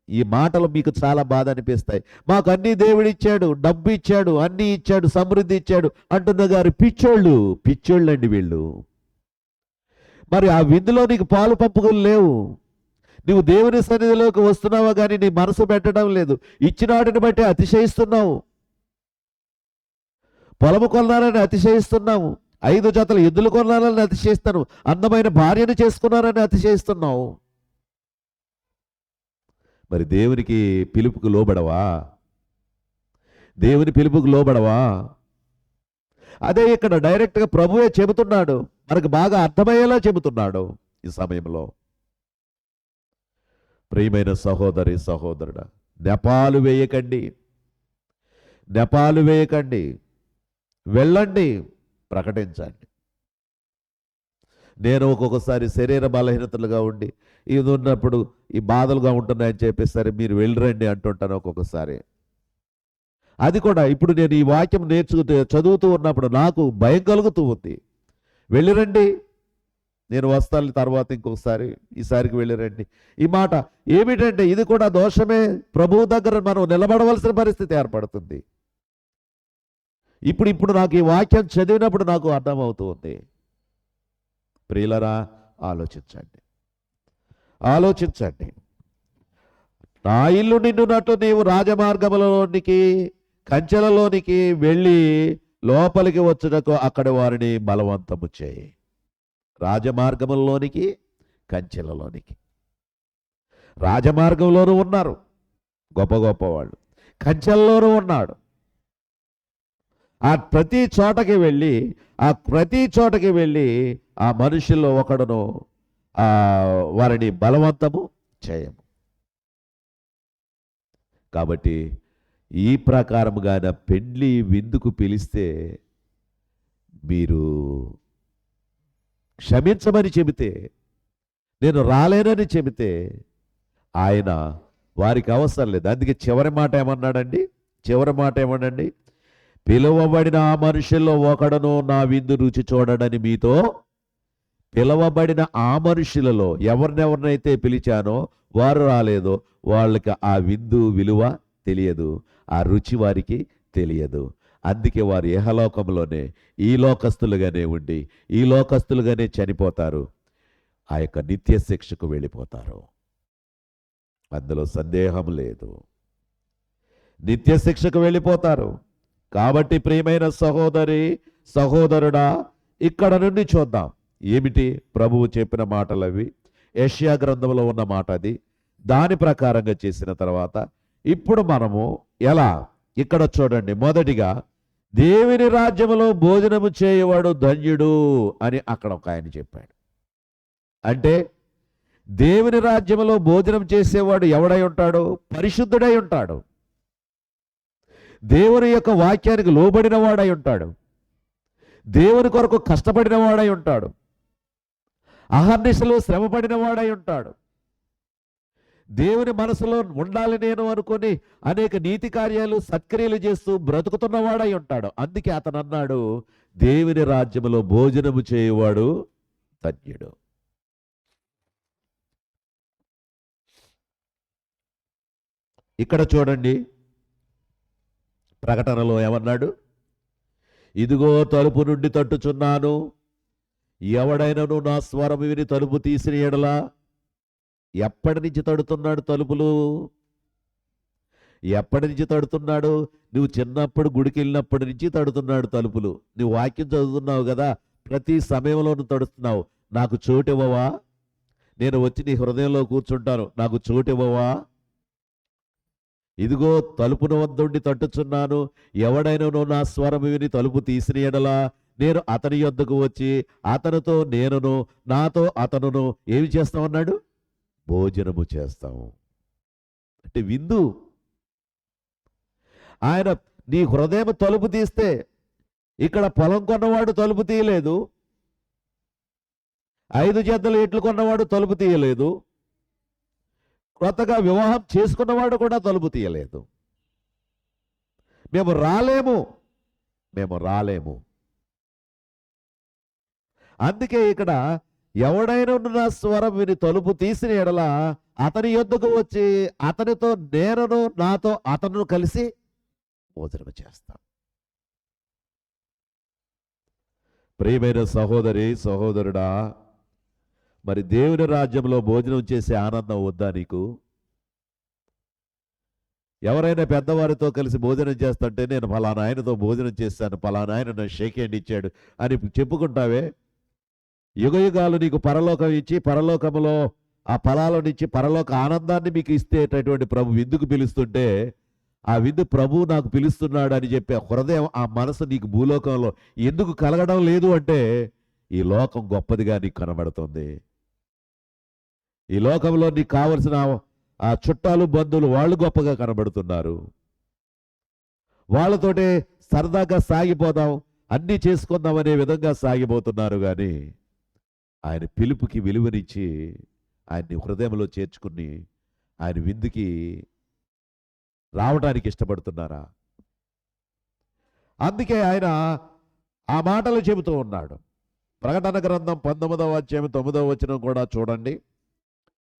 ఈ మాటలు మీకు చాలా బాధ అనిపిస్తాయి. మాకు అన్ని దేవుడిచ్చాడు, డబ్బు ఇచ్చాడు, అన్ని ఇచ్చాడు, సమృద్ధి ఇచ్చాడు అంటున్న గారు పిచ్చోళ్ళు, పిచ్చోళ్ళండి వీళ్ళు. మరి ఆ విందులో నీకు పాలు పంపుకులు లేవు. నువ్వు దేవుని సన్నిధిలోకి వస్తున్నావా కానీ నీ మనసు పెట్టడం లేదు. ఇచ్చినాడిని బట్టి అతిశయిస్తున్నావు. పొలము కొన్నారని అతిశయిస్తున్నావు, 5 జతల ఎద్దులు కొన్నారని అతిశయిస్తాను, అందమైన భార్యను చేసుకున్నారని అతిశయిస్తున్నావు. మరి దేవునికి పిలుపుకు లోబడవా? దేవుని పిలుపుకు లోబడవా? అదే ఇక్కడ డైరెక్ట్గా ప్రభువే చెబుతున్నాడు, మనకు బాగా అర్థమయ్యేలా చెబుతున్నాడు ఈ సమయంలో. ప్రియమైన సహోదరి సహోదరుడా, నెపాలు వేయకండి, నెపాలు వేయకండి, వెళ్ళండి, ప్రకటించండి. నేను ఒక్కొక్కసారి శరీర బలహీనతలుగా ఉండి ఇది ఉన్నప్పుడు ఈ బాధలుగా ఉంటున్నాయని చెప్పేసరి మీరు వెళ్ళరండి అంటుంటాను ఒక్కొక్కసారి. అది కూడా ఇప్పుడు నేను ఈ వాక్యం చదువుతూ ఉన్నప్పుడు నాకు భయం కలుగుతూ ఉంది. వెళ్ళిరండి, నేను వస్తాను తర్వాత ఇంకొకసారి, ఈసారికి వెళ్ళిరండి. ఈ మాట ఏమిటంటే ఇది కూడా దోషమే. ప్రభువు దగ్గర మనం నిలబడవలసిన పరిస్థితి ఏర్పడుతుంది. ఇప్పుడు నాకు ఈ వాక్యం చదివినప్పుడు నాకు అర్థమవుతూ ఉంది. ప్రియులరా, ఆలోచించండి, ఆలోచించండి. నా ఇల్లు నిండునట్లు నీవు రాజమార్గములలోనికి కంచెలలోనికి వెళ్ళి లోపలికి వచ్చుటకు అక్కడి వారిని బలవంతము చేయి. రాజమార్గములలోనికి కంచెలలోనికి. రాజమార్గంలోనూ ఉన్నారు గొప్ప గొప్ప వాళ్ళు, కంచెల్లోనూ ఉన్నాడు. ఆ ప్రతి చోటకి వెళ్ళి ఆ మనుషుల్లో ఒకడును వారిని బలవంతము చేయము. కాబట్టి ఈ ప్రకారముగా పెండ్లి విందుకు పిలిస్తే మీరు క్షమించమని చెబితే, నేను రాలేనని చెబితే ఆయన వారికి అవసరం లేదు. అందుకే చివరి మాట ఏమన్నాడండి? పిలువబడిన ఆ మనుషుల్లో ఒకడును నా విందు రుచి చూడడని మీతో. పిలవబడిన ఆ మనుషులలో ఎవరినెవరినైతే పిలిచానో వారు రాలేదో వాళ్ళకి ఆ విందు విలువ తెలియదు, ఆ రుచి వారికి తెలియదు. అందుకే వారు ఇహలోకంలోనే ఈ లోకస్తులుగానే ఉండి ఈ లోకస్తులుగానే చనిపోతారు, ఆ యొక్క నిత్య శిక్షకు వెళ్ళిపోతారు. అందులో సందేహం లేదు, నిత్య శిక్షకు వెళ్ళిపోతారు. కాబట్టి ప్రియమైన సహోదరి సహోదరుడా, ఇక్కడ నుండి చూద్దాం ఏమిటి ప్రభువు చెప్పిన మాటలు. అవి యెషయా గ్రంథంలో ఉన్న మాట, అది దాని ప్రకారంగా చేసిన తర్వాత ఇప్పుడు మనము ఎలా, ఇక్కడ చూడండి. మొదటిగా దేవుని రాజ్యములో భోజనము చేయవాడు ధన్యుడు అని అక్కడ ఒక ఆయన చెప్పాడు. అంటే దేవుని రాజ్యములో భోజనం చేసేవాడు ఎవడై ఉంటాడు? పరిశుద్ధుడై ఉంటాడు, దేవుని యొక్క వాక్యానికి లోబడిన వాడై ఉంటాడు, దేవుని కొరకు కష్టపడిన వాడై ఉంటాడు, అహర్నిశలు శ్రమపడిన వాడై ఉంటాడు, దేవుని మనసులో ఉండాలి నేను అనుకొని అనేక నీతి కార్యాలు సత్క్రియలు చేస్తూ బ్రతుకుతున్నవాడై ఉంటాడు. అందుకే అతను అన్నాడు, దేవుని రాజ్యములో భోజనము చేయువాడు ధన్యుడు. ఇక్కడ చూడండి, ప్రకటనలో ఏమన్నాడు? ఇదిగో తలుపు నుండి తట్టుచున్నాను, ఎవడైనను నా స్వరం విని తలుపు తీసిన ఎడలా. ఎప్పటి నుంచి తడుతున్నాడు తలుపులు? ఎప్పటి నుంచి తడుతున్నాడు? నువ్వు చిన్నప్పుడు గుడికి వెళ్ళినప్పటి నుంచి తడుతున్నాడు తలుపులు. నువ్వు వాక్యం చదువుతున్నావు కదా, ప్రతి సమయంలోనూ తడుస్తున్నావు. నాకు చోటు ఇవ్వవా? నేను వచ్చి నీ హృదయంలో కూర్చుంటాను, నాకు చోటు ఇవ్వవా? ఇదిగో తలుపున వద్దుండి తట్టుచున్నాను, ఎవడైనను నా స్వరం విని తలుపు తీసిన ఎడలా నేను అతని యొద్దకు వచ్చి అతనితో నేనును నాతో అతనును ఏమి చేస్తామన్నాడు? భోజనము చేస్తాము. అంటే విందు. ఆయన నీ హృదయం తలుపు తీస్తే, ఇక్కడ పొలం కొన్నవాడు తలుపు తీయలేదు, 5 జతలు ఎట్లు కొన్నవాడు తలుపు తీయలేదు, కొత్తగా వివాహం చేసుకున్నవాడు కూడా తలుపు తీయలేదు. మేము రాలేము. అందుకే ఇక్కడ ఎవడైనా నా స్వరం విని తలుపు తీసిన ఎడల అతని యొద్దకు వచ్చి అతనితో నేనును నాతో అతను కలిసి భోజనం చేస్తాం. ప్రియమైన సహోదరి సహోదరుడా, మరి దేవుని రాజ్యంలో భోజనం చేసే ఆనందం వద్దా నీకు? ఎవరైనా పెద్దవారితో కలిసి భోజనం చేస్తుంటే నేను ఫలానా ఆయనతో భోజనం చేశాను, ఫలానా ఆయన నాకు షేక్ హ్యాండ్ ఇచ్చాడు అని చెప్పుకుంటావే. యుగయుగాలు నీకు పరలోకం ఇచ్చి పరలోకములో ఆ ఫలాలనిచ్చి పరలోక ఆనందాన్ని మీకు ఇస్తేటటువంటి ప్రభు విందుకు పిలుస్తుంటే, ఆ విందు ప్రభు నాకు పిలుస్తున్నాడు అని చెప్పి హృదయం, ఆ మనసు నీకు భూలోకంలో ఎందుకు కలగడం లేదు అంటే, ఈ లోకం గొప్పదిగా నీకు కనబడుతుంది. ఈ లోకంలో నీకు కావలసిన ఆ చుట్టాలు బంధువులు వాళ్ళు గొప్పగా కనబడుతున్నారు. వాళ్ళతోటే సరదాగా సాగిపోదాం, అన్నీ చేసుకుందాం అనే విధంగా సాగిపోతున్నారు. కానీ ఆయన పిలుపుకి విలువనిచ్చి ఆయన్ని హృదయంలో చేర్చుకుని ఆయన విందుకి రావడానికి ఇష్టపడుతున్నారా? అందుకే ఆయన ఆ మాటలు చెబుతూ ఉన్నాడు. ప్రకటన గ్రంథం 19వ అధ్యాయం 9వ వచనం కూడా చూడండి.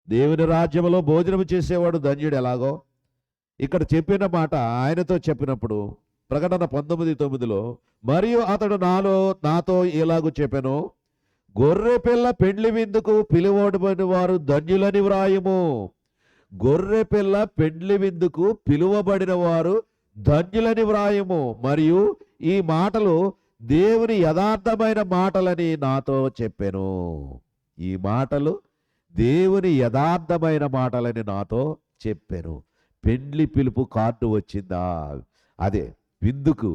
దేవుని రాజ్యంలో భోజనం చేసేవాడు ధన్యుడు ఎలాగో ఇక్కడ చెప్పిన మాట ఆయనతో చెప్పినప్పుడు ప్రకటన 19:9లో, మరియు అతడు నాతో ఇలాగూ చెప్పెను, గొర్రె పిల్ల పెండ్లి విందుకు పిలువబడిన వారు ధన్యులని వ్రాయము. గొర్రె పిల్ల పెండ్లి విందుకు పిలువబడిన వారు ధన్యులని వ్రాయము. మరియు ఈ మాటలు దేవుని యథార్థమైన మాటలని నాతో చెప్పెను. ఈ మాటలు దేవుని యథార్థమైన మాటలని నాతో చెప్పెను. పెండ్లి పిలుపు కార్డు వచ్చిందా? అదే విందుకు,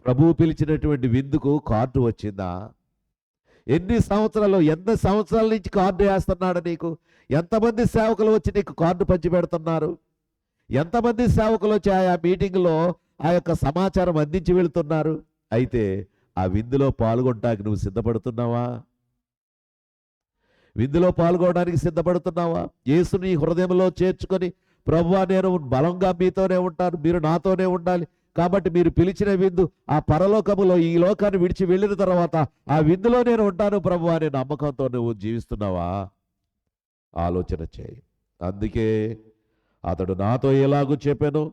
ప్రభువు పిలిచినటువంటి విందుకు కార్డు వచ్చిందా? ఎన్ని సంవత్సరాల నుంచి కార్డు వేస్తున్నాడు నీకు? ఎంతమంది సేవకులు వచ్చి నీకు కార్డు పంచి పెడుతున్నారు? ఎంతమంది సేవకులు వచ్చి ఆ మీటింగ్లో ఆ యొక్క సమాచారం అందించి వెళుతున్నారు? అయితే ఆ విందులో పాల్గొనడానికి నువ్వు సిద్ధపడుతున్నావా? విందులో పాల్గొనడానికి సిద్ధపడుతున్నావా? యేసుని హృదయంలో చేర్చుకొని, ప్రభువా నేను బలంగా మీతోనే ఉంటాను, మీరు నాతోనే ఉండాలి, కాబట్టి మీరు పిలిచిన విందు ఆ పరలోకములో ఈ లోకాన్ని విడిచి వెళ్ళిన తర్వాత ఆ విందులో నేను ఉంటాను ప్రభువా అనే నమ్మకంతో నువ్వు జీవిస్తున్నావా? ఆలోచన చేయి. అందుకే అతడు నాతో ఎలాగూ చెప్పాను,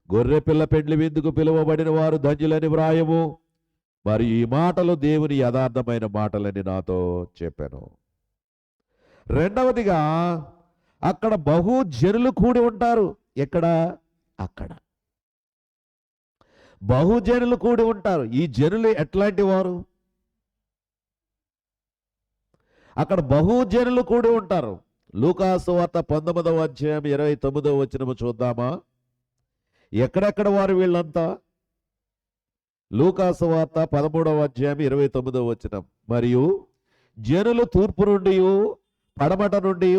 గొర్రె పిల్ల పెండ్లి విందుకు పిలువబడిన వారు ధన్యులని వ్రాయము. మరి ఈ మాటలు దేవుని యథార్థమైన మాటలని నాతో చెప్పాను. రెండవదిగా, అక్కడ బహుజనులు కూడి ఉంటారు. ఎక్కడ? అక్కడ బహుజనులు కూడి ఉంటారు. ఈ జనులు ఎట్లాంటి వారు? అక్కడ బహుజనులు కూడి ఉంటారు. లూకాసు వార్త 19వ అధ్యాయం 29వ వచనము చూద్దామా? ఎక్కడెక్కడ వారు వీళ్ళంతా? లూకాసు వార్త 13వ అధ్యాయం 29వ వచనం. మరియు జనులు తూర్పు నుండి, పడమట నుండి,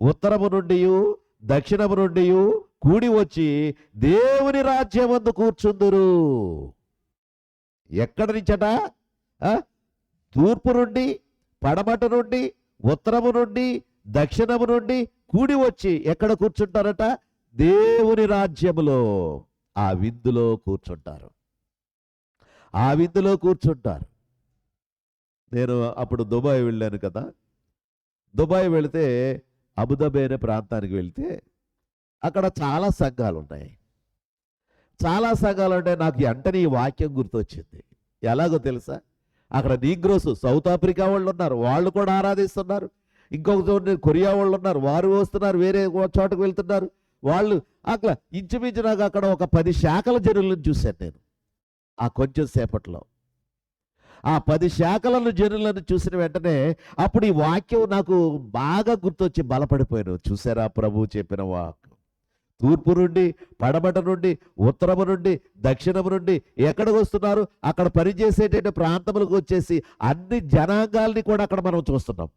ఉత్తరము నుండి, దక్షిణము నుండి కూడి వచ్చి దేవుని రాజ్యమందు కూర్చుందురు. ఎక్కడి నుంచట? తూర్పు నుండి, పడమట నుండి, ఉత్తరము నుండి, దక్షిణము నుండి కూడి వచ్చి ఎక్కడ కూర్చుంటారట? దేవుని రాజ్యములో, ఆ విందులో కూర్చుంటారు. ఆ విందులో కూర్చుంటారు. నేను అప్పుడు దుబాయ్ వెళ్ళాను కదా. దుబాయ్ వెళితే అబుదాబి అనే ప్రాంతానికి వెళ్తే అక్కడ చాలా సంఘాలు ఉన్నాయి. చాలా సంఘాలు అంటే నాకు వెంటనే ఈ వాక్యం గుర్తొచ్చింది. ఎలాగో తెలుసా? అక్కడ నీగ్రోస్ సౌత్ ఆఫ్రికా వాళ్ళు ఉన్నారు, వాళ్ళు కూడా ఆరాధిస్తున్నారు. ఇంకొక చోట కొరియా వాళ్ళు ఉన్నారు, వారు వస్తున్నారు, వేరే చోటకు వెళ్తున్నారు వాళ్ళు. అట్లా ఇంచుమించు నాకు అక్కడ ఒక 10 శాఖల జనులను చూశాను నేను ఆ కొంచెం సేపట్లో. ఆ 10 శాఖలను జనులను చూసిన వెంటనే అప్పుడు ఈ వాక్యం నాకు బాగా గుర్తొచ్చి బలపడిపోయాను. చూసారా ప్రభు చెప్పిన వాక్యం? తూర్పు నుండి, పడమట నుండి, ఉత్తరము నుండి, దక్షిణము నుండి ఎక్కడికి వస్తున్నారు? అక్కడ పనిచేసేటటువంటి ప్రాంతములకు వచ్చేసి అన్ని జనాంగాల్ని కూడా అక్కడ మనం చూస్తున్నాం.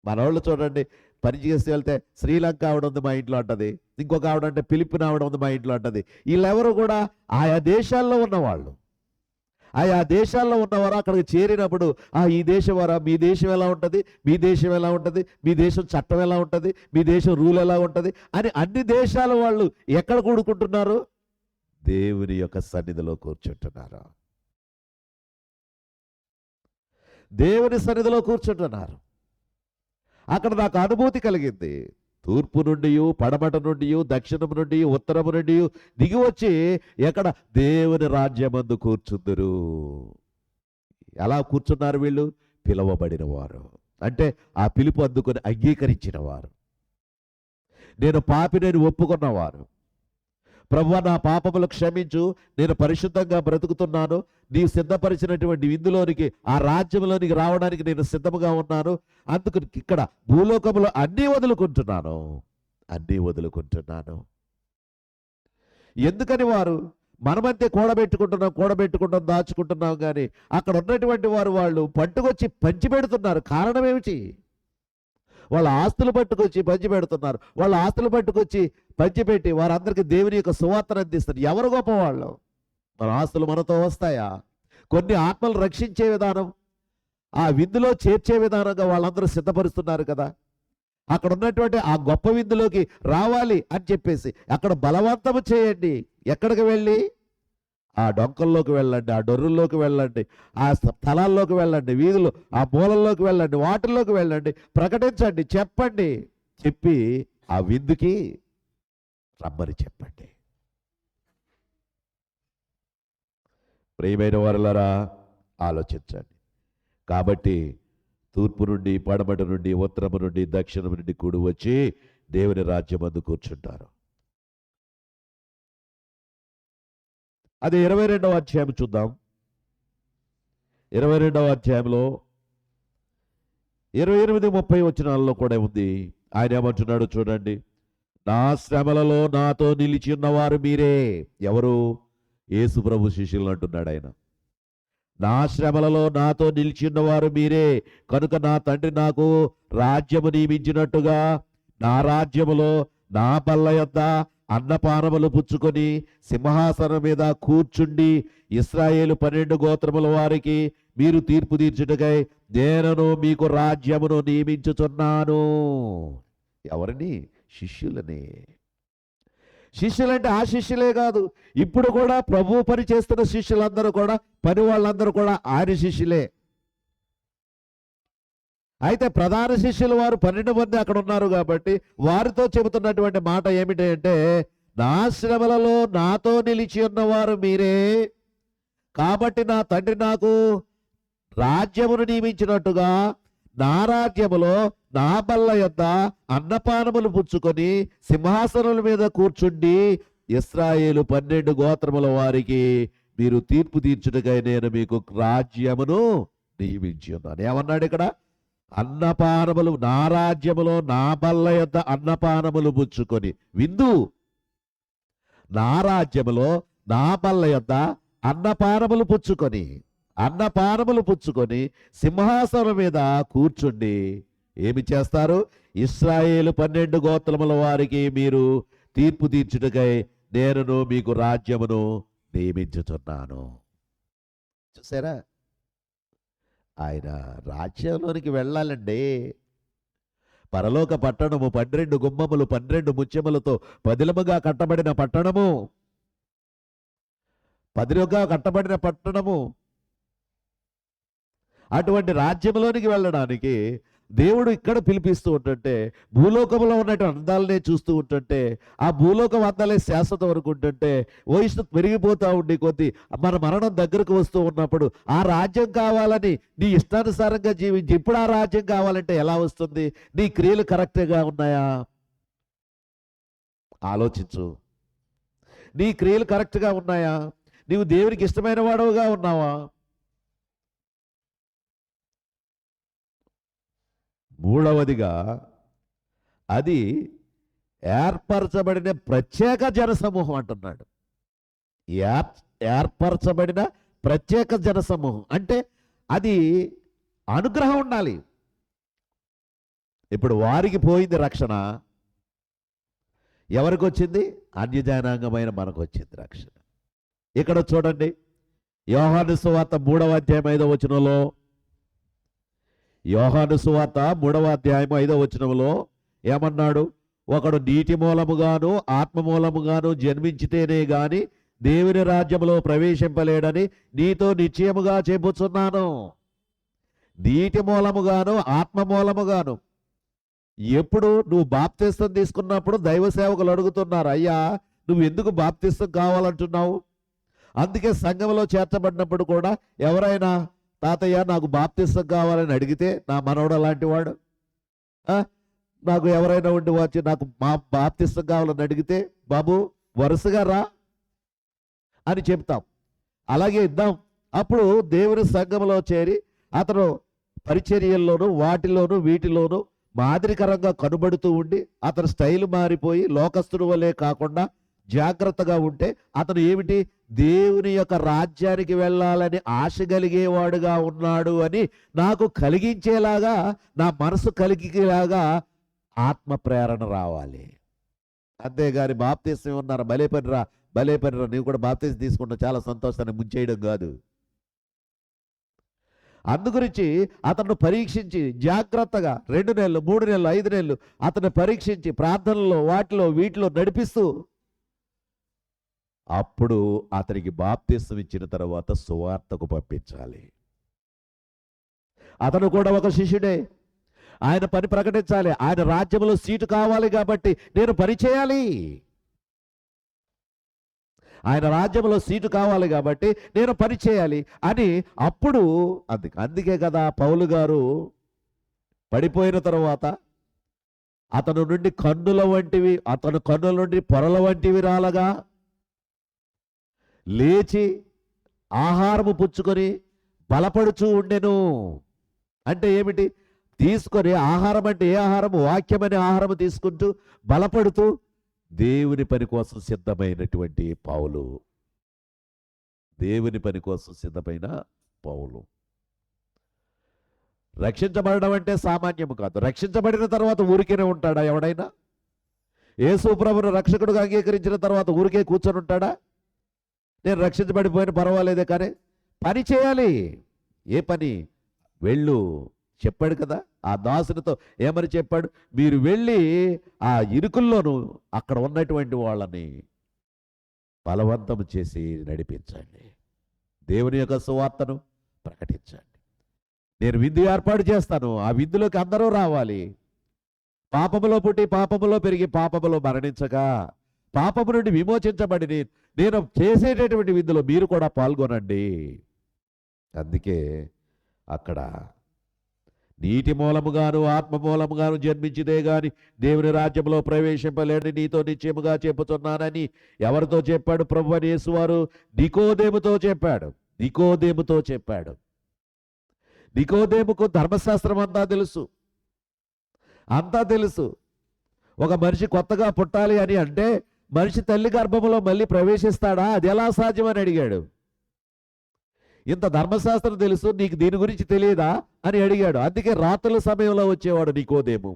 మనవాళ్ళు చూడండి, పని చేసి వెళ్తే శ్రీలంక ఆవిడ ఉంది మా ఇంట్లో అంటది, ఇంకొక ఆవిడ అంటే ఫిలిపిన్ ఆవిడ ఉంది మా ఇంట్లో అంటది. వీళ్ళెవరు కూడా ఆయా దేశాల్లో ఉన్నవాళ్ళు. ఆయా దేశాల్లో ఉన్నవారు అక్కడికి చేరినప్పుడు ఈ దేశం వారా, మీ దేశం ఎలా ఉంటుంది, మీ దేశం ఎలా ఉంటుంది, మీ దేశం చట్టం ఎలా ఉంటుంది, మీ దేశం రూల్ ఎలా ఉంటుంది అని అన్ని దేశాల వాళ్ళు ఎక్కడ కూడుకుంటున్నారు? దేవుని యొక్క సన్నిధిలో కూర్చుంటున్నారు. దేవుని సన్నిధిలో కూర్చుంటున్నారు. అక్కడ నాకు అనుభూతి కలిగింది. తూర్పు నుండి, పడమట నుండి, దక్షిణం నుండి, ఉత్తరము నుండి దిగి వచ్చి ఎక్కడ దేవుని రాజ్యమందు కూర్చుందరు. ఎలా కూర్చున్నారు వీళ్ళు? పిలువబడిన వారు, అంటే ఆ పిలుపు అందుకొని అంగీకరించిన వారు, నేను పాపినని ఒప్పుకున్నవారు. ప్రభువా నా పాపములు క్షమించు, నేను పరిశుద్ధంగా బ్రతుకుతున్నాను, నీవు సిద్ధపరిచినటువంటి విందులోనికి, ఆ రాజ్యంలోనికి రావడానికి నేను సిద్ధముగా ఉన్నాను. అందుకు ఇక్కడ భూలోకములో అన్నీ వదులుకుంటున్నాను. ఎందుకని వారు మనమంతే కూడబెట్టుకుంటాం దాచుకుంటున్నాం, కానీ అక్కడ ఉన్నటువంటి వాళ్ళు పట్టుకొచ్చి పంచిపెడుతున్నారు. కారణం ఏమిటి? వాళ్ళ ఆస్తులు పట్టుకొచ్చి పంచిపెడుతున్నారు. వాళ్ళ ఆస్తులు పట్టుకొచ్చి పంచిపెట్టి వారందరికీ దేవుని యొక్క సువార్తను అందిస్తారు. ఎవరు గొప్పవాళ్ళు? మన ఆస్తులు మనతో వస్తాయా? కొన్ని ఆత్మలు రక్షించే విధానం, ఆ విందులో చేర్చే విధానంగా వాళ్ళందరూ సిద్ధపరుస్తున్నారు కదా. అక్కడ ఉన్నటువంటి ఆ గొప్ప విందులోకి రావాలి అని చెప్పేసి అక్కడ బలవంతము చేయండి. ఎక్కడికి వెళ్ళి? ఆ డొంకల్లోకి వెళ్ళండి, ఆ డొర్రుల్లోకి వెళ్ళండి, ఆ స్థలాల్లోకి వెళ్ళండి, వీధులు ఆ మూలల్లోకి వెళ్ళండి, వాటిల్లోకి వెళ్ళండి, ప్రకటించండి, చెప్పండి. చెప్పి ఆ విందుకి రమ్మని చెప్పండి. ప్రియమైన వారలారా ఆలోచించండి. కాబట్టి తూర్పు నుండి, పడమట నుండి, ఉత్తరము నుండి, దక్షిణము నుండి కూడి వచ్చి దేవుని రాజ్యమందు కూర్చుంటారు. అది 22వ అధ్యాయం చూద్దాం. 22వ అధ్యాయంలో 28-30 వచనాల్లో కూడా ఉంది. ఆయన ఏమంటున్నాడు చూడండి. నా శ్రమలలో నాతో నిలిచి ఉన్నవారు మీరే. ఎవరు? యేసు ప్రభు శిష్యులు అంటున్నాడు ఆయన. నా శ్రమలలో నాతో నిలిచి ఉన్నవారు మీరే, కనుక నా తండ్రి నాకు రాజ్యము నియమించినట్టుగా నా రాజ్యములో నా బల్ల యొద్ద అన్నపానములు పుచ్చుకొని సింహాసనం మీద కూర్చుండి ఇశ్రాయేలు 12 గోత్రముల వారికి మీరు తీర్పు తీర్చుటకై నేను మీకు రాజ్యమును నియమించుచున్నాను. ఎవరిని? శిష్యులని. శిష్యులంటే ఆ శిష్యులే కాదు, ఇప్పుడు కూడా ప్రభు పని చేస్తున్న శిష్యులందరూ కూడా, పని వాళ్ళందరూ కూడా ఆయన శిష్యులే. అయితే ప్రధాన శిష్యులు వారు 12 మంది అక్కడ ఉన్నారు కాబట్టి వారితో చెబుతున్నటువంటి మాట ఏమిటి అంటే, నా శ్రమలలో నాతో నిలిచి ఉన్నవారు మీరే, కాబట్టి నా తండ్రి నాకు రాజ్యమును నియమించినట్టుగా నా రాజ్యములో నా బల్ల యొద్ద అన్నపానములు పుచ్చుకొని సింహాసనముల మీద కూర్చుండి ఇశ్రాయేలు 12 గోత్రముల వారికి మీరు తీర్పు తీర్చుటకై నేను మీకు రాజ్యమును నియమించి ఉన్నాను. ఏమన్నాడు ఇక్కడ? అన్నపానములు, నా రాజ్యములో నా బల్ల యొద్ద అన్నపానములు పుచ్చుకొని. విందు నా రాజ్యములో నా బల్ల యొద్ద అన్నపానములు పుచ్చుకొని సింహాసనం మీద కూర్చుండి ఏమి చేస్తారు? ఇశ్రాయేలు 12 గోత్రముల వారికి మీరు తీర్పు తీర్చుటకై నేను మీకు రాజ్యమును నియమించుచున్నాను. చూసారా? ఆయన రాజ్యంలోనికి వెళ్ళాలండి. పరలోక పట్టణము 12 గుమ్మములు 12 ముత్యములతో పదిలముగా కట్టబడిన పట్టణము, పదిలుగా కట్టబడిన పట్టణము. అటువంటి రాజ్యంలోనికి వెళ్ళడానికి దేవుడు ఇక్కడ పిలిపిస్తూ ఉంటుంటే భూలోకంలో ఉన్నటువంటి అందాలనే చూస్తూ ఉంటుంటే ఆ భూలోకం అందాలే శాశ్వతం వరకు ఉంటుంటే వయసు పెరిగిపోతూ ఉండి కొద్దీ మన మరణం దగ్గరకు వస్తూ ఉన్నప్పుడు ఆ రాజ్యం కావాలని నీ ఇష్టానుసారంగా జీవించి ఇప్పుడు ఆ రాజ్యం కావాలంటే ఎలా వస్తుంది? నీ క్రియలు కరెక్ట్గా ఉన్నాయా ఆలోచించు. నీ క్రియలు కరెక్ట్గా ఉన్నాయా? నీవు దేవునికి ఇష్టమైన వాడవుగా ఉన్నావా? మూడవదిగా అది ఏర్పరచబడిన ప్రత్యేక జనసమూహం అంటున్నాడు. ఏర్పరచబడిన ప్రత్యేక జనసమూహం అంటే అది అనుగ్రహం ఉండాలి. ఇప్పుడు వారికి పోయింది రక్షణ, ఎవరికి వచ్చింది? అన్యజనాంగమైన మనకు వచ్చింది రక్షణ. ఇక్కడ చూడండి, యోహాను సువార్త 3వ అధ్యాయం 5వ వచనంలో, యోహాను సువార్త 3వ అధ్యాయం 5వ వచనంలో ఏమన్నాడు? ఒకడు నీటి మూలముగాను ఆత్మ మూలముగాను జన్మించితేనే గాని దేవుని రాజ్యంలో ప్రవేశింపలేడని నీతో నిశ్చయముగా చెబుతున్నాను. నీటి మూలముగాను ఆత్మ మూలముగాను. ఎప్పుడు నువ్వు బాప్తిస్తం తీసుకున్నప్పుడు దైవ సేవకులు అడుగుతున్నారు, అయ్యా నువ్వు ఎందుకు బాప్తిస్తం కావాలంటున్నావు? అందుకే సంఘంలో చేర్చబడినప్పుడు కూడా ఎవరైనా తాతయ్య నాకు బాప్తిస్తం కావాలని అడిగితే, నా మనవడు అలాంటి వాడు, నాకు ఎవరైనా ఉండి వచ్చి నాకు బాప్తిస్తం కావాలని అడిగితే, బాబు వరుసగా రా అని చెప్తాం. అలాగే ఇద్దాం. అప్పుడు దేవుని సంఘంలో చేరి అతను పరిచర్యల్లోనూ వాటిలోనూ వీటిలోనూ మాదిరికరంగా కనబడుతూ ఉండి అతని స్టైల్ మారిపోయి లోకస్తుడు వలె కాకుండా జాగ్రత్తగా ఉంటే అతను ఏమిటి? దేవుని యొక్క రాజ్యానికి వెళ్ళాలని ఆశ కలిగేవాడుగా ఉన్నాడు అని నాకు కలిగించేలాగా, నా మనసు కలిగేలాగా ఆత్మ ప్రేరణ రావాలి. అంతేగాని బాప్తీసం ఉన్నారు భలే పనిరా నీవు కూడా బాప్తీసం తీసుకుంటా చాలా సంతోషాన్ని ముంచేయడం కాదు. అందుగురించి అతను పరీక్షించి జాగ్రత్తగా 2 నెలలు 3 నెలలు 5 నెలలు అతను పరీక్షించి ప్రార్థనలో వాటిలో వీటిలో నడిపిస్తూ అప్పుడు అతనికి బాప్తిస్తం ఇచ్చిన తర్వాత సువార్తకు పంపించాలి. అతను కూడా ఒక శిష్యుడే. ఆయన పని ప్రకటించాలి. ఆయన రాజ్యంలో సీటు కావాలి కాబట్టి నేను పని చేయాలి. ఆయన రాజ్యంలో సీటు కావాలి కాబట్టి నేను పని చేయాలి అని అప్పుడు అందుకే కదా పౌలు గారు పడిపోయిన తర్వాత అతను నుండి కన్నుల నుండి పొరల వంటివి రాలగా లేచి ఆహారము పుచ్చుకొని బలపడుచూ ఉండెను. అంటే ఏమిటి? తీసుకొని ఆహారం అంటే ఏ ఆహారము? వాక్యమనే ఆహారము తీసుకుంటూ బలపడుతూ దేవుని పని కోసం సిద్ధమైనటువంటి పౌలు. దేవుని పని కోసం సిద్ధమైన పౌలు. రక్షించబడడం అంటే సామాన్యము కాదు. రక్షించబడిన తర్వాత ఊరికేనే ఉంటాడా ఎవడైనా? యేసు ప్రభువును రక్షకుడుగా అంగీకరించిన తర్వాత ఊరికే కూర్చొని ఉంటాడా? నేను రక్షించబడిపోయిన పర్వాలేదే, కానీ పని చేయాలి. ఏ పని? వెళ్ళు చెప్పాడు కదా. ఆ దాసునితో ఏమని చెప్పాడు? మీరు వెళ్ళి ఆ ఇరుకుల్లోనూ అక్కడ ఉన్నటువంటి వాళ్ళని బలవంతం చేసి నడిపించండి, దేవుని యొక్క సువార్తను ప్రకటించండి. నేను విందు ఏర్పాటు చేస్తాను, ఆ విందులోకి అందరూ రావాలి. పాపములో పుట్టి పాపములో పెరిగి పాపములో మరణించగా పాపము నుండి విమోచించబడి నేను చేసేటటువంటి విందులో మీరు కూడా పాల్గొనండి. అందుకే అక్కడ నీటి మూలముగాను ఆత్మ మూలముగాను జన్మించితే గాని దేవుని రాజ్యంలో ప్రవేశింపలేని నీతో నిశ్చయముగా చెప్పుతున్నానని ఎవరితో చెప్పాడు? ప్రభువైన యేసువారు నికోదేముతో చెప్పాడు. నికోదేముకు ధర్మశాస్త్రం అంతా తెలుసు. ఒక మనిషి కొత్తగా పుట్టాలి అని అంటే మనిషి తల్లి గర్భంలో మళ్ళీ ప్రవేశిస్తాడా? అది ఎలా సాధ్యమని అడిగాడు. ఇంత ధర్మశాస్త్రం తెలుసు, నీకు దీని గురించి తెలియదా అని అడిగాడు. అందుకే రాత్రుల సమయంలో వచ్చేవాడు నికోదేము.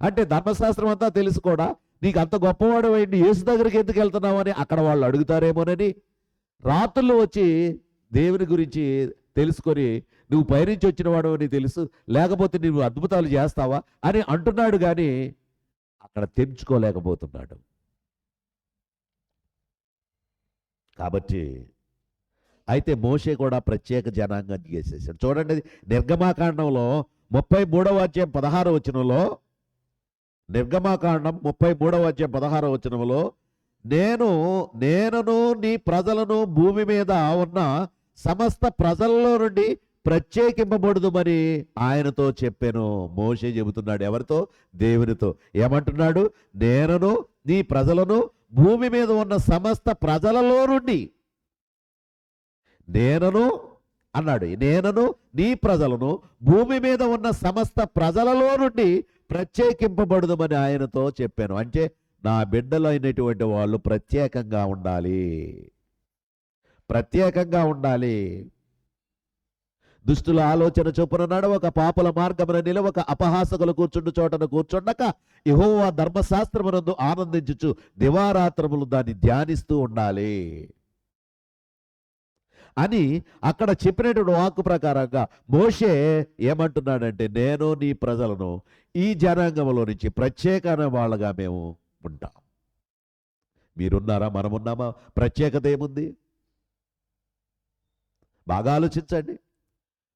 అంటే ధర్మశాస్త్రం అంతా తెలుసు కూడా, నీకు అంత గొప్పవాడు అయింది యేసు దగ్గరికి ఎందుకు వెళ్తున్నావు అని అక్కడ వాళ్ళు అడుగుతారేమోనని రాత్రులు వచ్చి దేవుని గురించి తెలుసుకొని నువ్వు పైనుంచి వచ్చిన వాడు అని తెలుసు, లేకపోతే నువ్వు అద్భుతాలు చేస్తావా అని అంటున్నాడు. కానీ అక్కడ తెంచుకోలేకపోతున్నాడు. కాబట్టి అయితే మోషే కూడా ప్రత్యేక జనాంగం చేసేసాడు. చూడండి, నిర్గమాకాండంలో 33వ అధ్యాయం 16వ వచనంలో, నిర్గమాకాండం 33వ అధ్యాయం 16వ వచనంలో, నేనును నీ ప్రజలను భూమి మీద ఉన్న సమస్త ప్రజల్లో నుండి ప్రత్యేకింపబడుదుమని ఆయనతో చెప్పాను. మోషే చెబుతున్నాడు. ఎవరితో? దేవునితో. ఏమంటున్నాడు? నేనును నీ ప్రజలను భూమి మీద ఉన్న సమస్త ప్రజలలో నుండి, నేనును అన్నాడు, నేనును నీ ప్రజలను భూమి మీద ఉన్న సమస్త ప్రజలలో నుండి ప్రత్యేకింపబడుదుమని ఆయనతో చెప్పాను. అంటే నా బిడ్డలు అయినటువంటి వాళ్ళు ప్రత్యేకంగా ఉండాలి, ప్రత్యేకంగా ఉండాలి. దుష్టుల ఆలోచన చొప్పున నడవక, పాపుల మార్గమున నిలవక, అపహాసకులు కూర్చుండు చోటను కూర్చుండక, యెహోవా ధర్మశాస్త్రమునందు ఆనందించుచు దివారాత్రములు దాన్ని ధ్యానిస్తూ ఉండాలి అని అక్కడ చెప్పినటువంటి వాక్కు ప్రకారంగా మోషే ఏమంటున్నాడంటే, నేను నీ ప్రజలను ఈ జనాంగంలో నుంచి ప్రత్యేకమైన వాళ్ళగా మేము ఉంటాం. మీరున్నారా? మనమున్నామా? ప్రత్యేకత ఏముంది? బాగా ఆలోచించండి.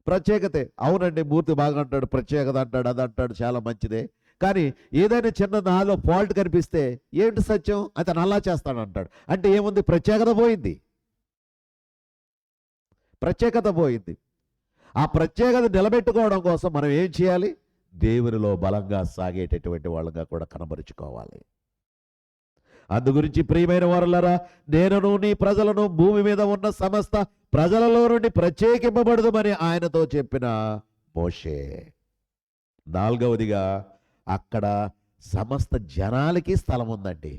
ప్రత్యేకతే. అవునండి, మూర్తి బాగా అంటాడు, ప్రత్యేకత అంటాడు, అది అంటాడు, చాలా మంచిదే. కానీ ఏదైనా చిన్న నాలో ఫాల్ట్ కనిపిస్తే, ఏంటి సత్యం, అతను అలా చేస్తాడు అంటాడు. అంటే ఏముంది? ప్రత్యేకత పోయింది, ప్రత్యేకత పోయింది. ఆ ప్రత్యేకత నిలబెట్టుకోవడం కోసం మనం ఏం చేయాలి? దేవునిలో బలంగా సాగేటటువంటి వాళ్ళగా కూడా కనబరుచుకోవాలి. అందు గురించి ప్రియమైన వారలారా, నేనును నీ ప్రజలను భూమి మీద ఉన్న సమస్త ప్రజలలో నుండి ప్రత్యేకింపబడదుమని ఆయనతో చెప్పిన మోషే. 4వదిగా, అక్కడ సమస్త జనాలకి స్థలం ఉందండి,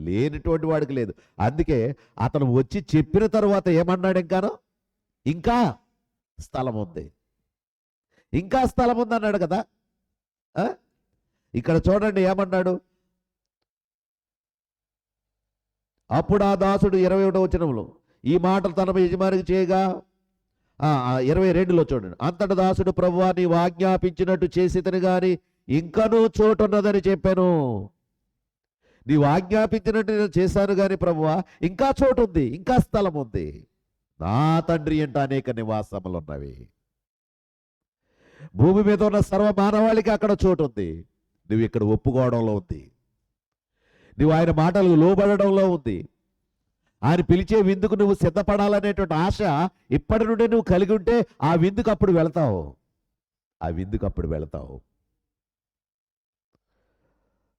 లేనిటువంటి వాడికి లేదు. అందుకే అతను వచ్చి చెప్పిన తర్వాత ఏమన్నాడు? ఇంకా స్థలం ఉంది, ఇంకా స్థలం ఉంది అన్నాడు కదా. ఇక్కడ చూడండి ఏమన్నాడు. అప్పుడు ఆ దాసుడు 21వ వచనంలో ఈ మాటలు తన యజమానికి చేయగా, 22లో చూడండి, అంతటి దాసుడు, ప్రభువా నీవు ఆజ్ఞాపించినట్టు చేసితని గాని ఇంకనూ చోటున్నదని చెప్పాను. నీవు ఆజ్ఞాపించినట్టు నేను చేశాను కానీ ప్రభువా, ఇంకా చోటు ఉంది, ఇంకా స్థలం ఉంది. నా తండ్రి అంటే అనేక నివాసములు ఉన్నవి. భూమి మీద ఉన్న సర్వ మానవాళికి అక్కడ చోటు ఉంది. నువ్వు ఇక్కడ ఒప్పుకోవడంలో ఉంది, నువ్వు ఆయన మాటలకు లోబడడంలో ఉంది. ఆయన పిలిచే విందుకు నువ్వు సిద్ధపడాలనేటువంటి ఆశ ఇప్పటి నుండే నువ్వు కలిగి ఉంటే ఆ విందుకు అప్పుడు వెళతావు, ఆ విందుకు అప్పుడు వెళతావు.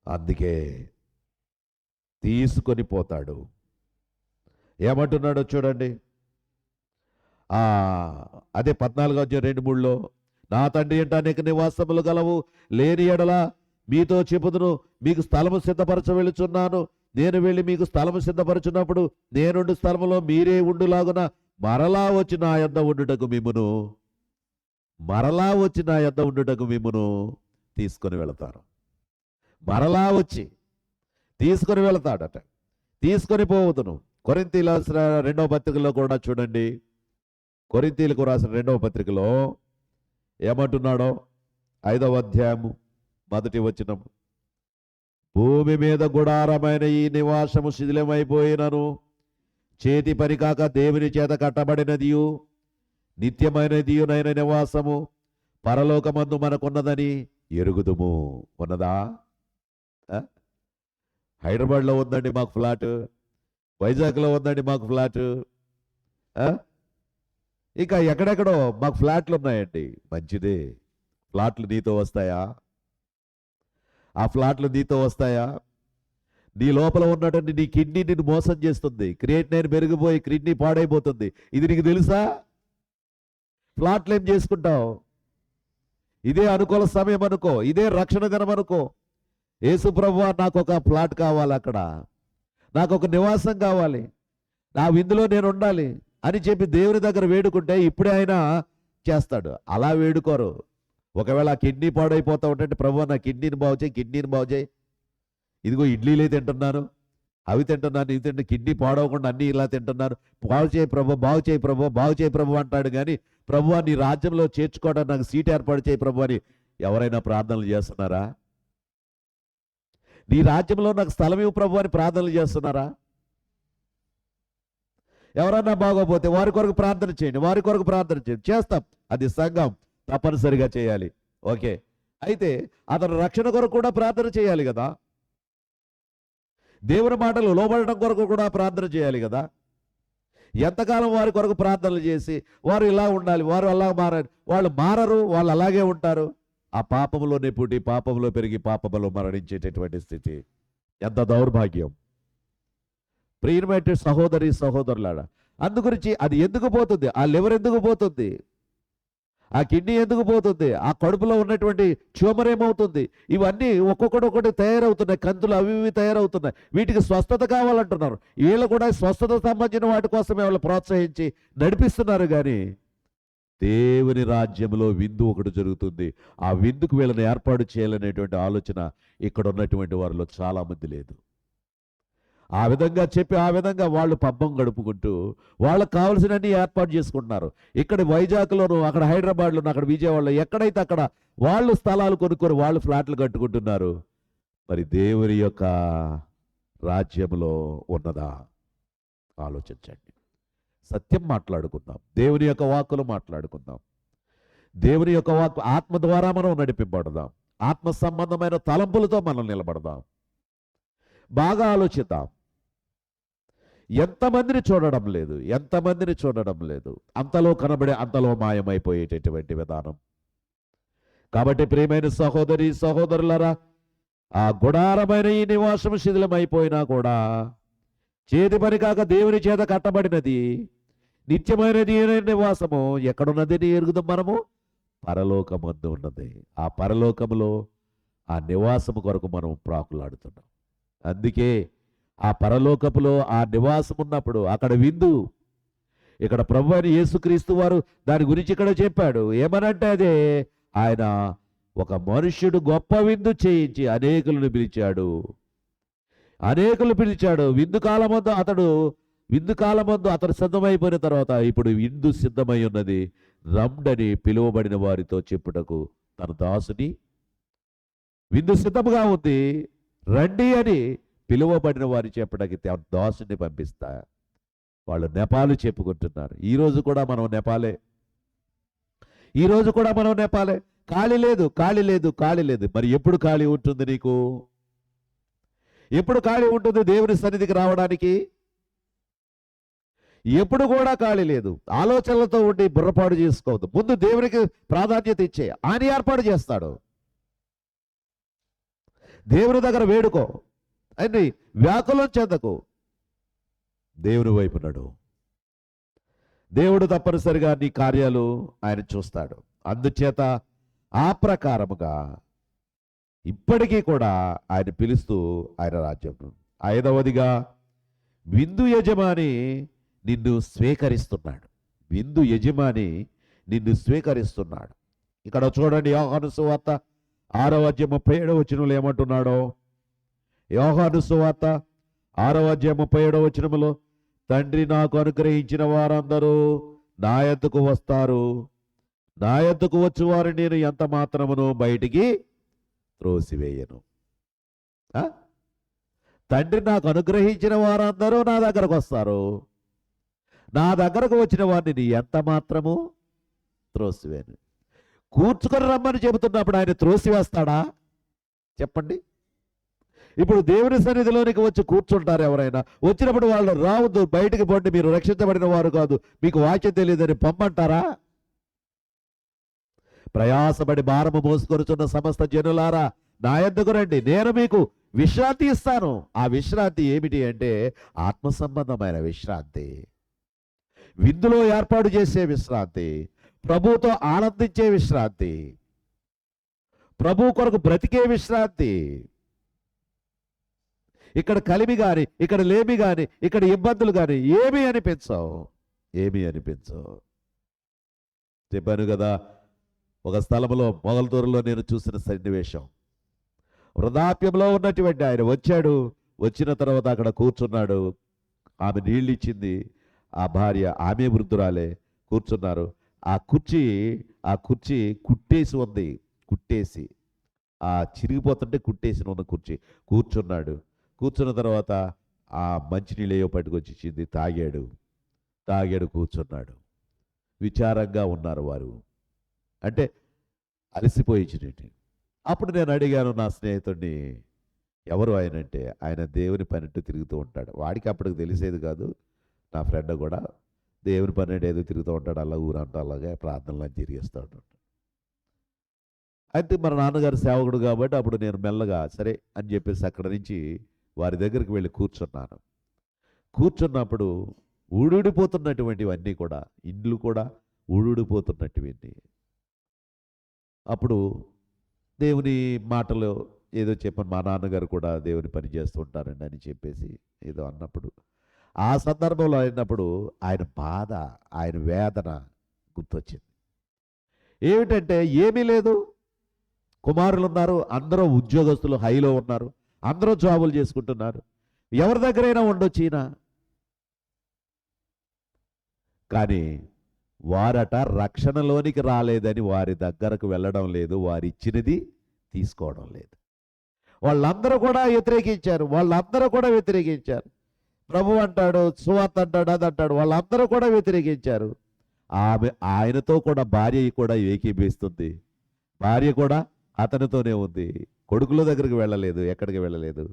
అందుకే తీసుకొని పోతాడు. ఏమంటున్నాడో చూడండి. అదే 14:2-3లో, నా తండ్రి అంటే అనేక నివాసములు గలవు, లేని ఎడల మీతో చెప్పుదును, మీకు స్థలము సిద్ధపరచ వెళుచున్నాను. నేను వెళ్ళి మీకు స్థలము సిద్ధపరచున్నప్పుడు నేనుండు స్థలములో మీరే ఉండులాగున మరలా వచ్చి నా యొద్ద ఉండుటకు మిమ్మును తీసుకొని వెళతారు. మరలా వచ్చి తీసుకొని వెళతాడట, తీసుకొని పోవదును. కొరింథీయులకు రాసిన 2వ పత్రికలో కూడా చూడండి. కొరింథీయులకు రాసిన 2వ పత్రికలో ఏమంటున్నాడో, 5వ అధ్యాయము 1వ వచనం, భూమి మీద గుడారమైన ఈ నివాసము శిథిలమైపోయినను చేతి పని కాక దేవుని చేత కట్టబడినదియు నిత్యమైనదియునైన నివాసము పరలోకమందు మనకున్నదని ఎరుగుదుము. ఉన్నదా? హైదరాబాద్లో ఉందండి మాకు ఫ్లాట్, వైజాగ్లో ఉందండి మాకు ఫ్లాట్, ఇంకా ఎక్కడెక్కడో మాకు ఫ్లాట్లు ఉన్నాయండి. మంచిదే. ఫ్లాట్లు నీతో వస్తాయా? ఆ ఫ్లాట్లు నీతో వస్తాయా? నీ లోపల ఉన్నటువంటి నీ కిడ్నీ నిన్ను మోసం చేస్తుంది. క్రియేటినైన్ పెరిగిపోయి కిడ్నీ పాడైపోతుంది. ఇది నీకు తెలుసా? ఫ్లాట్లు ఏం చేసుకుంటావు? ఇదే అనుకూల సమయం అనుకో, ఇదే రక్షణ దినం అనుకో. యేసు ప్రభువా నాకు ఒక ఫ్లాట్ కావాలి, అక్కడ నాకు ఒక నివాసం కావాలి, నా విందులో నేను ఉండాలి అని చెప్పి దేవుని దగ్గర వేడుకుంటే ఇప్పుడే ఆయన చేస్తాడు. అలా వేడుకోరు. ఒకవేళ ఆ కిడ్నీ పాడైపోతా ఉంటే, ప్రభువా నా కిడ్నీని బాగు చేయి, కిడ్నీని బాగు చేయి, ఇదిగో ఇడ్లీలే తింటున్నాను, అవి తింటున్నాను, ఇవి తింటున్నాను, కిడ్నీ పాడవకుండా అన్నీ ఇలా తింటున్నాను, బాగు చేయి ప్రభు, బాగు చేయి ప్రభు, బాగు చేయి ప్రభు అంటాడు. కానీ ప్రభువా నీ రాజ్యంలో చేర్చుకోవడానికి నాకు సీట్ ఏర్పాటు చేయి ప్రభు అని ఎవరైనా ప్రార్థనలు చేస్తున్నారా? నీ రాజ్యంలో నాకు స్థలం ఇవ్వు ప్రభు అని ప్రార్థనలు చేస్తున్నారా? ఎవరన్నా బాగోపోతే వారి కొరకు ప్రార్థన చేయండి, వారి కొరకు ప్రార్థన చేయండి. చేస్తాం, అది సంఘం తప్పనిసరిగా చేయాలి. ఓకే. అయితే అతను రక్షణ కొరకు కూడా ప్రార్థన చేయాలి కదా. దేవుని మాటలు లోబడటం కొరకు కూడా ప్రార్థన చేయాలి కదా. ఎంతకాలం వారి కొరకు ప్రార్థనలు చేసి వారు ఇలా ఉండాలి, వారు అలా మారాలి, వాళ్ళు మారరు, వాళ్ళు అలాగే ఉంటారు. ఆ పాపములోనే పుట్టి పాపములో పెరిగి పాపములో మరణించేటటువంటి స్థితి ఎంత దౌర్భాగ్యం. ప్రియమైన సహోదరి సహోదరులారా, అందుగురించి అది ఎందుకు పోతుంది, ఆ లివర్ ఎందుకు పోతుంది, ఆ కిడ్నీ ఎందుకు పోతుంది, ఆ కడుపులో ఉన్నటువంటి ట్యూమర్ ఏమవుతుంది, ఇవన్నీ ఒక్కొక్కటి తయారవుతున్నాయి, కంతులు అవి ఇవి తయారవుతున్నాయి. వీటికి స్వస్థత కావాలంటున్నారు. వీళ్ళు కూడా స్వస్థత సంబంధించిన వాటి కోసమే వాళ్ళు ప్రోత్సహించి నడిపిస్తున్నారు. కానీ దేవుని రాజ్యంలో విందు ఒకటి జరుగుతుంది. ఆ విందుకు వీళ్ళని ఏర్పాటు చేయాలనేటువంటి ఆలోచన ఇక్కడ ఉన్నటువంటి వారిలో చాలామంది లేదు. ఆ విధంగా చెప్పి ఆ విధంగా వాళ్ళు పబ్బం గడుపుకుంటూ వాళ్ళకు కావలసినన్ని ఏర్పాటు చేసుకుంటున్నారు. ఇక్కడ వైజాగ్లోను, అక్కడ హైదరాబాద్లోను, అక్కడ విజయవాడలో, ఎక్కడైతే అక్కడ వాళ్ళు స్థలాలు కొనుక్కొని వాళ్ళు ఫ్లాట్లు కట్టుకుంటున్నారు. మరి దేవుని యొక్క రాజ్యంలో ఉన్నదా? ఆలోచించండి. సత్యం మాట్లాడుకుందాం, దేవుని యొక్క వాక్కులు మాట్లాడుకుందాం. దేవుని యొక్క వాక్కు ఆత్మ ద్వారా మనం నడిపింపబడదాం. ఆత్మ సంబంధమైన తలంపులతో మనం నిలబడదాం. బాగా ఆలోచిద్దాం. ఎంతమందిని చూడడం లేదు, ఎంతమందిని చూడడం లేదు. అంతలో కనబడే అంతలో మాయమైపోయేటటువంటి విధానం. కాబట్టి ప్రియమైన సహోదరి సహోదరులారా, ఆ గుడారమైన ఈ నివాసం శిథిలమైపోయినా కూడా చేతి పని కాక దేవుని చేత కట్టబడినది నిత్యమైనది నివాసము ఎక్కడున్నది ఎరుగుదాం మనము? పరలోకమందు ఉన్నది. ఆ పరలోకములో ఆ నివాసము కొరకు మనం ప్రాకులాడుతున్నాం. అందుకే ఆ పరలోకపులో ఆ నివాసం ఉన్నప్పుడు అక్కడ విందు. ఇక్కడ ప్రభువైన యేసుక్రీస్తు వారు దాని గురించి ఇక్కడ చెప్పాడు. ఏమనంటే అదే, ఆయన ఒక మనుష్యుడు గొప్ప విందు చేయించి అనేకులను పిలిచాడు. అనేకులు పిలిచాడు. విందు కాలమందు అతడు సిద్ధమైపోయిన తర్వాత ఇప్పుడు విందు సిద్ధమై ఉన్నది, రమ్డని పిలువబడిన వారితో చెప్పుటకు తన దాసుని, విందు సిద్ధముగా ఉంది, రండి అని పిలువబడిన వారి చెప్పడానికి తన దాసుని పంపిస్తా. వాళ్ళు నెపాలు చెప్పుకుంటున్నారు. ఈరోజు కూడా మనం నెపాలే. ఈరోజు కూడా మనం నెపాలే. ఖాళీ లేదు, ఖాళీ లేదు, ఖాళీ లేదు. మరి ఎప్పుడు ఖాళీ ఉంటుంది నీకు? ఎప్పుడు ఖాళీ ఉంటుంది దేవుని సన్నిధికి రావడానికి? ఎప్పుడు కూడా ఖాళీ లేదు. ఆలోచనలతో ఉండి బుర్రపాటు చేసుకోవద్దు. ముందు దేవునికి ప్రాధాన్యత ఇచ్చే, ఆయన ఏర్పాటు చేస్తాడు. దేవుని దగ్గర వేడుకో, అన్ని వ్యాకులం చెందకు, దేవుని వైపు నడు. దేవుడు తప్పనిసరిగా నీ కార్యాలు ఆయన చూస్తాడు. అందుచేత ఆ ప్రకారముగా ఇప్పటికీ కూడా ఆయన పిలుస్తూ ఆయన రాజ్యం. 5వదిగా విందు యజమాని నిన్ను స్వీకరిస్తున్నాడు. విందు యజమాని నిన్ను స్వీకరిస్తున్నాడు. ఇక్కడ చూడండి, యోహాను సువార్త 6:37 ఏమంటున్నాడో. యోహాను సువార్త 6:37 తండ్రి నాకు అనుగ్రహించిన వారందరూ నా యొద్దకు వస్తారు, నా యొద్దకు వచ్చి వారు నేను ఎంత మాత్రమును బయటికి త్రోసివేయను. తండ్రి నాకు అనుగ్రహించిన వారందరూ నా దగ్గరకు వస్తారు, నా దగ్గరకు వచ్చిన వారిని ఎంత మాత్రము త్రోసివేయను. కూర్చుకొని రమ్మని చెబుతున్నప్పుడు ఆయన త్రోసివేస్తాడా? చెప్పండి. ఇప్పుడు దేవుని సన్నిధిలోనికి వచ్చి కూర్చుంటారు ఎవరైనా? వచ్చినప్పుడు వాళ్ళు రావద్దు, బయటికి పోండి, మీరు రక్షించబడిన వారు కాదు, మీకు వాక్యం తెలియదని పొమ్మంటారా? ప్రయాసపడి భారము మోసుకొనుచున్న సమస్త జనులారా నా యొద్దకు రండి, నేను మీకు విశ్రాంతి ఇస్తాను. ఆ విశ్రాంతి ఏమిటి అంటే ఆత్మ సంబంధమైన విశ్రాంతి, విందులో ఏర్పాటు చేసే విశ్రాంతి, ప్రభువుతో ఆనందించే విశ్రాంతి, ప్రభు కొరకు బ్రతికే విశ్రాంతి. ఇక్కడ కలిమి కానీ, ఇక్కడ లేమి కానీ, ఇక్కడ ఇబ్బందులు కానీ ఏమీ అనిపించవు, ఏమీ అనిపించవు. చెప్పాను కదా, ఒక స్థలంలో మొగల్తూరులో నేను చూసిన సన్నివేశం. వృద్ధాప్యంలో ఉన్నటువంటి ఆయన వచ్చాడు. వచ్చిన తర్వాత అక్కడ కూర్చున్నాడు. ఆమె నీళ్ళు ఇచ్చింది, ఆ భార్య, ఆమె వృద్ధురాలే. కూర్చున్నారు. ఆ కుర్చీ కుట్టేసి ఉంది, కుట్టేసి ఆ చిరిగిపోతుంటే కుట్టేసి ఉన్న కుర్చీ. కూర్చున్నాడు. కూర్చున్న తర్వాత ఆ మంచినీళ్ళేయో పట్టుకొచ్చి ఇచ్చింది, తాగాడు, కూర్చున్నాడు. విచారంగా ఉన్నారు వారు. అంటే అలసిపోయించినట్టు. అప్పుడు నేను అడిగాను నా స్నేహితుడిని, ఎవరు ఆయన అంటే, ఆయన దేవుని పనిట్టు తిరుగుతూ ఉంటాడు. వాడికి అప్పటికి తెలిసేది కాదు. నా ఫ్రెండ్ కూడా దేవుని పని అంటే ఏదో తిరుగుతూ ఉంటాడు, అలా ఊరంతా అలాగే ప్రార్థనలు తిరిగేస్తూ ఉంటాడు. అయితే మన నాన్నగారు సేవకుడు కాబట్టి అప్పుడు నేను మెల్లగా సరే అని చెప్పేసి అక్కడి నుంచి వారి దగ్గరికి వెళ్ళి కూర్చున్నాను. కూర్చున్నప్పుడు ఊడిపోతున్నటువంటివన్నీ కూడా, ఇండ్లు కూడా ఊడిపోతున్నటువంటివి. అప్పుడు దేవుని మాటలు ఏదో చెప్పాను. మా నాన్నగారు కూడా దేవుని పని చేస్తూ ఉంటారండి అని చెప్పేసి ఏదో అన్నప్పుడు, ఆ సందర్భంలో అయినప్పుడు ఆయన బాధ, ఆయన వేదన గుర్తొచ్చింది. ఏమిటంటే ఏమీ లేదు, కుమారులు ఉన్నారు, అందరూ ఉద్యోగస్తులు హైలో ఉన్నారు, అందరూ జాబులు చేసుకుంటున్నారు, ఎవరి దగ్గరైనా ఉండొచ్చు ఈయన. కానీ వారట రక్షణలోనికి రాలేదని వారి దగ్గరకు వెళ్ళడం లేదు, వారు ఇచ్చినది తీసుకోవడం లేదు. వాళ్ళందరూ కూడా వ్యతిరేకించారు. ప్రభు అంటాడు, సువార్త అంటాడు, అది అంటాడు, వాళ్ళందరూ కూడా వ్యతిరేకించారు. ఆయనతో కూడా భార్య కూడా ఏకీభవిస్తుంది. భార్య కూడా అతనితోనే ఉంది. కొడుకుల దగ్గరికి వెళ్ళలేదు, ఎక్కడికి వెళ్ళలేదు.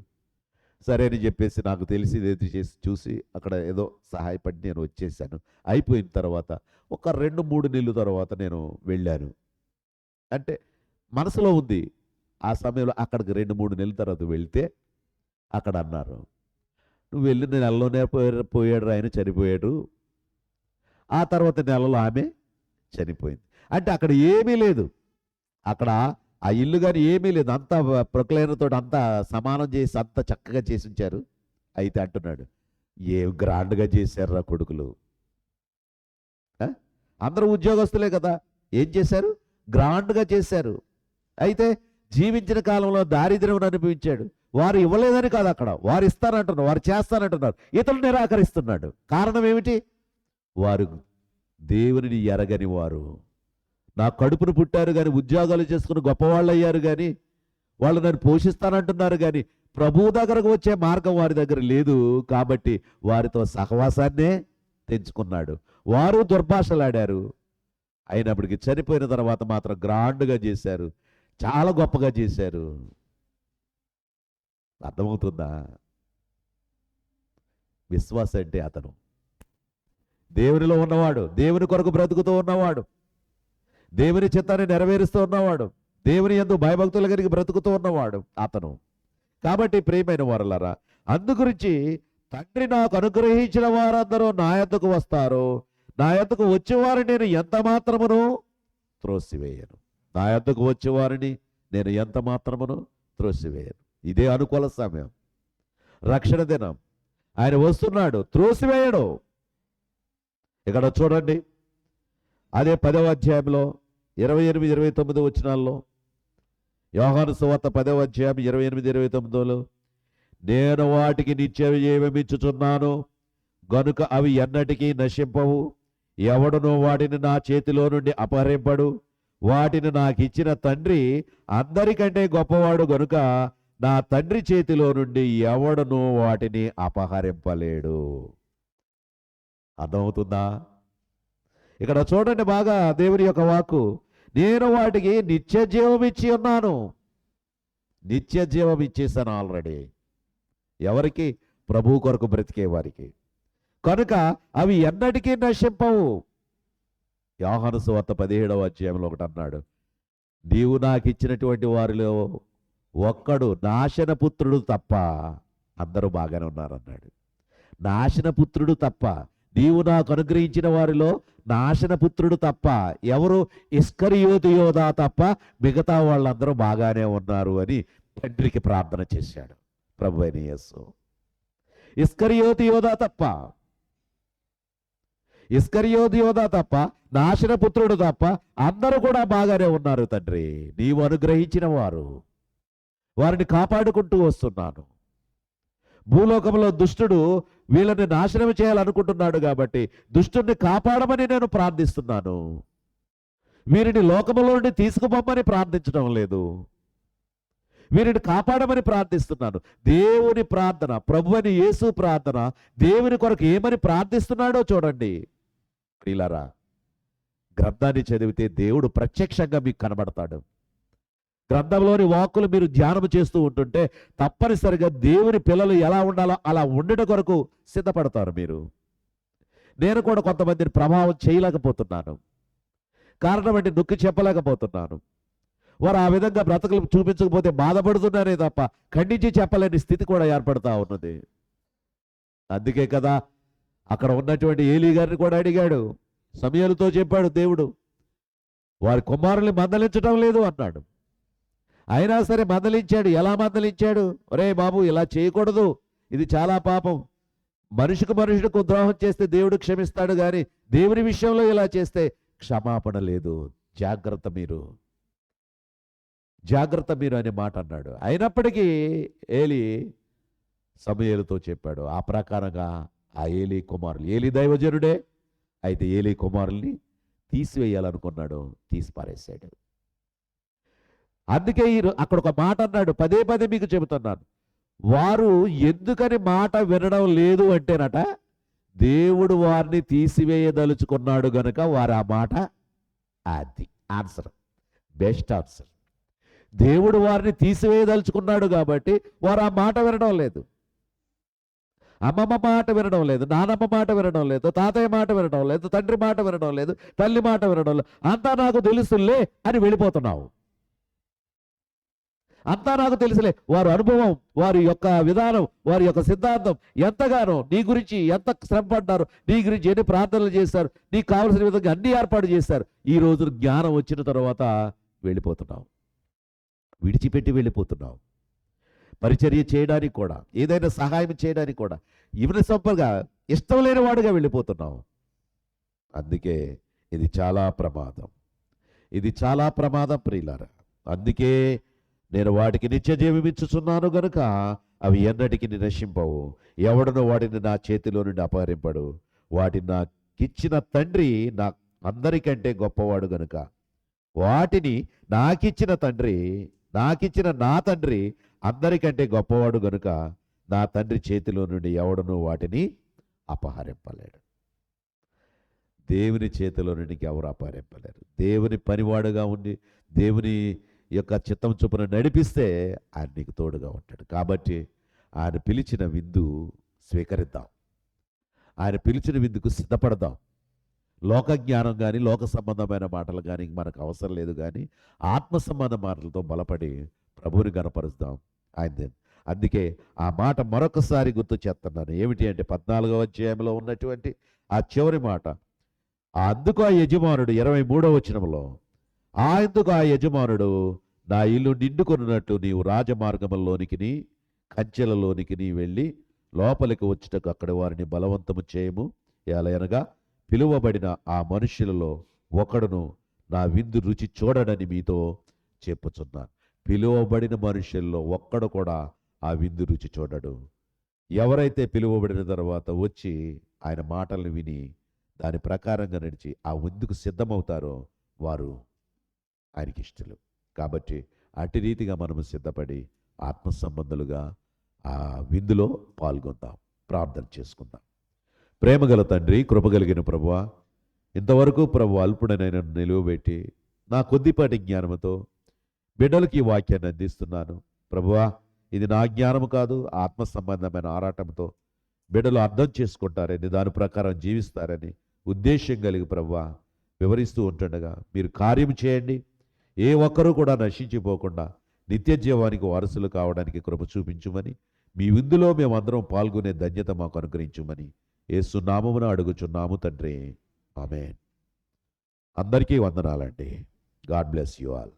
సరే అని చెప్పేసి నాకు తెలిసి ఏదో చేసి చూసి అక్కడ ఏదో సహాయపడి నేను వచ్చేసాను. అయిపోయిన తర్వాత ఒక 2-3 నెలల తర్వాత నేను వెళ్ళాను. అంటే మనసులో ఉంది. ఆ సమయంలో అక్కడికి 2-3 నెలల తర్వాత వెళ్తే అక్కడ అన్నారు, నువ్వు వెళ్ళిన నెలలోనే పోయాడు ఆయన, చనిపోయాడు. ఆ తర్వాత నెలలో ఆమె చనిపోయింది. అంటే అక్కడ ఏమీ లేదు, అక్కడ ఆ ఇల్లు కానీ ఏమీ లేదు, అంతా ప్రొక్లైనర్తో అంతా సమానం చేసి అంత చక్కగా చేసి ఉంచారు. అయితే అంటున్నాడు, ఏం గ్రాండ్గా చేశారు రా కొడుకులు. అందరూ ఉద్యోగస్తులే కదా, ఏం చేశారు? గ్రాండ్గా చేశారు. అయితే జీవించిన కాలంలో దారిద్ర్యం అనిపించాడు. వారు ఇవ్వలేదని కాదు, అక్కడ వారు ఇస్తానంటున్నారు, వారు చేస్తానంటున్నారు, ఇతరులు నిరాకరిస్తున్నాడు. కారణం ఏమిటి? వారు దేవునిని ఎరగని వారు. నా కడుపును పుట్టారు కానీ, ఉద్యోగాలు చేసుకుని గొప్పవాళ్ళు అయ్యారు కానీ, వాళ్ళు నన్ను పోషిస్తానంటున్నారు కానీ ప్రభువు దగ్గరకు వచ్చే మార్గం వారి దగ్గర లేదు. కాబట్టి వారితో సహవాసాన్నే తెంచుకున్నాడు. వారు దుర్భాషలాడారు. అయినప్పటికీ చనిపోయిన తర్వాత మాత్రం గ్రాండ్గా చేశారు, చాలా గొప్పగా చేశారు. అర్థమవుతుందా? విశ్వాస అంటే అతను దేవునిలో ఉన్నవాడు, దేవుని కొరకు బ్రతుకుతూ ఉన్నవాడు, దేవుని చిత్తాన్ని నెరవేరుస్తూ ఉన్నవాడు, దేవుని యందు భయభక్తుల కలిగి బ్రతుకుతూ ఉన్నవాడు అతను. కాబట్టి ప్రియమైన వారలారా, అందుగురించి తండ్రి నాకు అనుగ్రహించిన వారందరూ నా యొద్దకు వస్తారు, నా యొద్దకు వచ్చేవారిని నేను ఎంత మాత్రమును త్రోసివేయను. నా యొద్దకు వచ్చేవారిని నేను ఎంత మాత్రమును త్రోసివేయను. ఇదే అనుకూల సమయం, రక్షణ దినం. ఆయన వస్తున్నాడు, త్రోసివేయడు. ఇక్కడ చూడండి, అదే 10వ అధ్యాయంలో 28-29 వచనాల్లో, యోహాను సువార్త 10వ అధ్యాయం 28-29లో, నేను వాటికి నిత్య జీవమిచ్చుచున్నాను గనుక అవి ఎన్నటికీ నశింపవు, ఎవడునో వాటిని నా చేతిలో నుండి అపహరింపడు. వాటిని నాకు ఇచ్చిన తండ్రి అందరికంటే గొప్పవాడు గనుక నా తండ్రి చేతిలో నుండి ఎవడునో వాటిని అపహరింపలేడు. అర్థమవుతుందా? ఇక్కడ చూడండి బాగా దేవుని యొక్క వాక్కు, నేను వాటికి నిత్య జీవం ఇచ్చి ఉన్నాను. నిత్య జీవం ఇచ్చేసాను ఆల్రెడీ. ఎవరికి? ప్రభు కొరకు బ్రతికే వారికి. కనుక అవి ఎన్నటికీ నశింపవు. యోహాను సువార్త 17వ అధ్యాయంలో ఒకటి అన్నాడు, నీవు నాకు ఇచ్చినటువంటి వారిలో ఒక్కడు నాశనపుత్రుడు తప్ప అందరూ బాగానే ఉన్నారన్నాడు. నాశనపుత్రుడు తప్ప, నీవు నాకు అనుగ్రహించిన వారిలో నాశనపుత్రుడు తప్ప, ఎవరు? ఇస్కరియోతు యోధా తప్ప మిగతా వాళ్ళందరూ బాగానే ఉన్నారు అని తండ్రికి ప్రార్థన చేశాడు ప్రభువైన యేసు. ఇస్కరియోతు యోధా తప్ప, నాశనపుత్రుడు తప్ప అందరూ కూడా బాగానే ఉన్నారు తండ్రి. నీవు అనుగ్రహించిన వారు, వారిని కాపాడుకుంటూ వస్తున్నాను. భూలోకంలో దుష్టుడు వీళ్ళని నాశనం చేయాలనుకుంటున్నాడు కాబట్టి దుష్టుడిని కాపాడమని నేను ప్రార్థిస్తున్నాను. వీరిని లోకములో నుండి తీసుకుపోమని ప్రార్థించడం లేదు, వీరిని కాపాడమని ప్రార్థిస్తున్నాను. దేవుని ప్రార్థన, ప్రభువైన యేసు ప్రార్థన, దేవుని కొరకు ఏమని ప్రార్థిస్తున్నాడో చూడండి ప్రియులారా. గ్రంథాన్ని చదివితే దేవుడు ప్రత్యక్షంగా మీకు కనబడతాడు. గ్రంథంలోని వాక్కులు మీరు ధ్యానం చేస్తూ ఉంటుంటే తప్పనిసరిగా దేవుని పిల్లలు ఎలా ఉండాలో అలా ఉండడం కొరకు సిద్ధపడతారు మీరు. నేను కూడా కొంతమందిని ప్రభావం చేయలేకపోతున్నాను. కారణం అంటే నొక్కి చెప్పలేకపోతున్నాను. వారు ఆ విధంగా బ్రతకలు చూపించకపోతే బాధపడుతున్నారే తప్ప ఖండించి చెప్పలేని స్థితి కూడా ఏర్పడతా ఉన్నది. అందుకే కదా అక్కడ ఉన్నటువంటి ఏలీ గారిని కూడా అడిగాడు. సమూయేలుతో చెప్పాడు దేవుడు, వారి కుమారుల్ని మందలించడం లేదు అన్నాడు. అయినా సరే మందలించాడు. ఎలా మందలించాడు? ఒరే బాబు, ఇలా చేయకూడదు, ఇది చాలా పాపం. మనుషులకు ద్రోహం చేస్తే దేవుడు క్షమిస్తాడు, కానీ దేవుని విషయంలో ఇలా చేస్తే క్షమాపణ లేదు, జాగ్రత్త మీరు అనే మాట అన్నాడు. అయినప్పటికీ ఏలీ సమూయేలుతో చెప్పాడు. ఆ ప్రకారంగా ఆ ఏలీ కుమారులు, ఏలీ దైవజనుడే అయితే ఏలీ కుమారుల్ని తీసివేయాలనుకున్నాడు, తీసి పారేశాడు. అందుకే అక్కడ ఒక మాట అన్నాడు, పదే పదే మీకు చెబుతున్నాను. వారు ఎందుకని మాట వినడం లేదు అంటేనట, దేవుడు వారిని తీసివేయదలుచుకున్నాడు గనుక వారు ఆ మాట, అది ఆన్సర్, బెస్ట్ ఆన్సర్. దేవుడు వారిని తీసివేయదలుచుకున్నాడు కాబట్టి వారు ఆ మాట వినడం లేదు. అమ్మమ్మ మాట వినడం లేదు, నానమ్మ మాట వినడం లేదు, తాతయ్య మాట వినడం లేదు, తండ్రి మాట వినడం లేదు, తల్లి మాట వినడం లేదు. అంతా నాకు తెలుసులే అని వెళ్ళిపోతున్నావు. అంతా నాకు తెలుసులే. వారి అనుభవం, వారి యొక్క విధానం, వారి యొక్క సిద్ధాంతం ఎంతగానో నీ గురించి ఎంత శ్రమపడ్డారు, నీ గురించి ఎన్ని ప్రార్థనలు చేశారు, నీకు కావలసిన విధంగా అన్ని ఏర్పాటు చేశారు. ఈ రోజు జ్ఞానం వచ్చిన తర్వాత వెళ్ళిపోతున్నావు, విడిచిపెట్టి వెళ్ళిపోతున్నావు. పరిచర్య చేయడానికి కూడా, ఏదైనా సహాయం చేయడానికి కూడా ఇవన్నీ సంపర్గా ఇష్టం లేని వాడుగా వెళ్ళిపోతున్నావు. అందుకే ఇది చాలా ప్రమాదం, ఇది చాలా ప్రమాదం ప్రియులారా. అందుకే నేను వాటికి నిత్య జీవం ఇచ్చుచున్నాను గనుక అవి ఎన్నటికి నశింపవు. ఎవడను వాటిని నా చేతిలో నుండి అపహరింపడు. వాటిని నాకిచ్చిన తండ్రి నా అందరికంటే గొప్పవాడు గనుక, వాటిని నాకిచ్చిన నా తండ్రి అందరికంటే గొప్పవాడు గనుక నా తండ్రి చేతిలో నుండి ఎవడను వాటిని అపహరింపలేడు. దేవుని చేతిలో నుండి ఎవరు అపహరింపలేరు. దేవుని పనివాడుగా ఉండి దేవుని యొక్క చిత్తం చొప్పున నడిపిస్తే ఆయన నీకు తోడుగా ఉంటాడు. కాబట్టి ఆయన పిలిచిన విందు స్వీకరిద్దాం, ఆయన పిలిచిన విందుకు సిద్ధపడదాం. లోక జ్ఞానం కానీ లోక సంబంధమైన మాటలు కానీ మనకు అవసరం లేదు, కానీ ఆత్మ సంబంధ మాటలతో బలపడి ప్రభువుని గణపరుస్తాం ఆయన. అందుకే ఆ మాట మరొకసారి గుర్తు చేస్తున్నాను. ఏమిటి అంటే 14వ అధ్యాయంలో ఉన్నటువంటి ఆ చివరి మాట, అందుకు ఆ యజమానుడు 23వ వచనంలో, అందుకు ఆ యజమానుడు నా ఇల్లు నిండుకొనున్నట్టు నీవు రాజమార్గంలోనికి కంచెలలోనికి వెళ్ళి లోపలికి వచ్చుటకు అక్కడ వారిని బలవంతము చేయము. ఎలయనగా పిలువబడిన ఆ మనుష్యులలో ఒకడును నా విందు రుచి చూడడని మీతో చెప్పుచున్నాను. పిలువబడిన మనుష్యుల్లో ఒక్కడు కూడా ఆ విందు రుచి చూడడు. ఎవరైతే పిలువబడిన తర్వాత వచ్చి ఆయన మాటలను విని దాని ప్రకారంగా నడిచి ఆ విందుకు సిద్ధమవుతారో వారు ఆయనకి ఇష్టలు. కాబట్టి అటు రీతిగా మనము సిద్ధపడి ఆత్మ సంబంధులుగా ఆ విందులో పాల్గొందాం. ప్రార్థన చేసుకుందాం. ప్రేమగల తండ్రి, కృపగలిగిన ప్రభువా, ఇంతవరకు ప్రభు అల్పుడనైన నిలువబెట్టి నా కొద్దిపాటి జ్ఞానంతో బిడ్డలకి ఈ వాక్యాన్ని అందిస్తున్నాను. ప్రభువా, ఇది నా జ్ఞానము కాదు, ఆత్మ సంబంధమైన ఆరాటంతో బిడ్డలు అర్థం చేసుకుంటారని, దాని ప్రకారం జీవిస్తారని ఉద్దేశం కలిగి ప్రభువా వివరిస్తూ ఉంటుండగా మీరు కార్యం చేయండి. ఏ ఒక్కరూ కూడా నశించిపోకుండా నిత్య జీవానికి వారసులు కావడానికి కృప చూపించుమని, మీ విందులో మేమందరం పాల్గొనే ధన్యత మాకు అనుగ్రహించుమని యేసు నామమున అడుగుచున్నాము తండ్రి. ఆమేన్. అందరికీ వందనాలండి. God bless you all.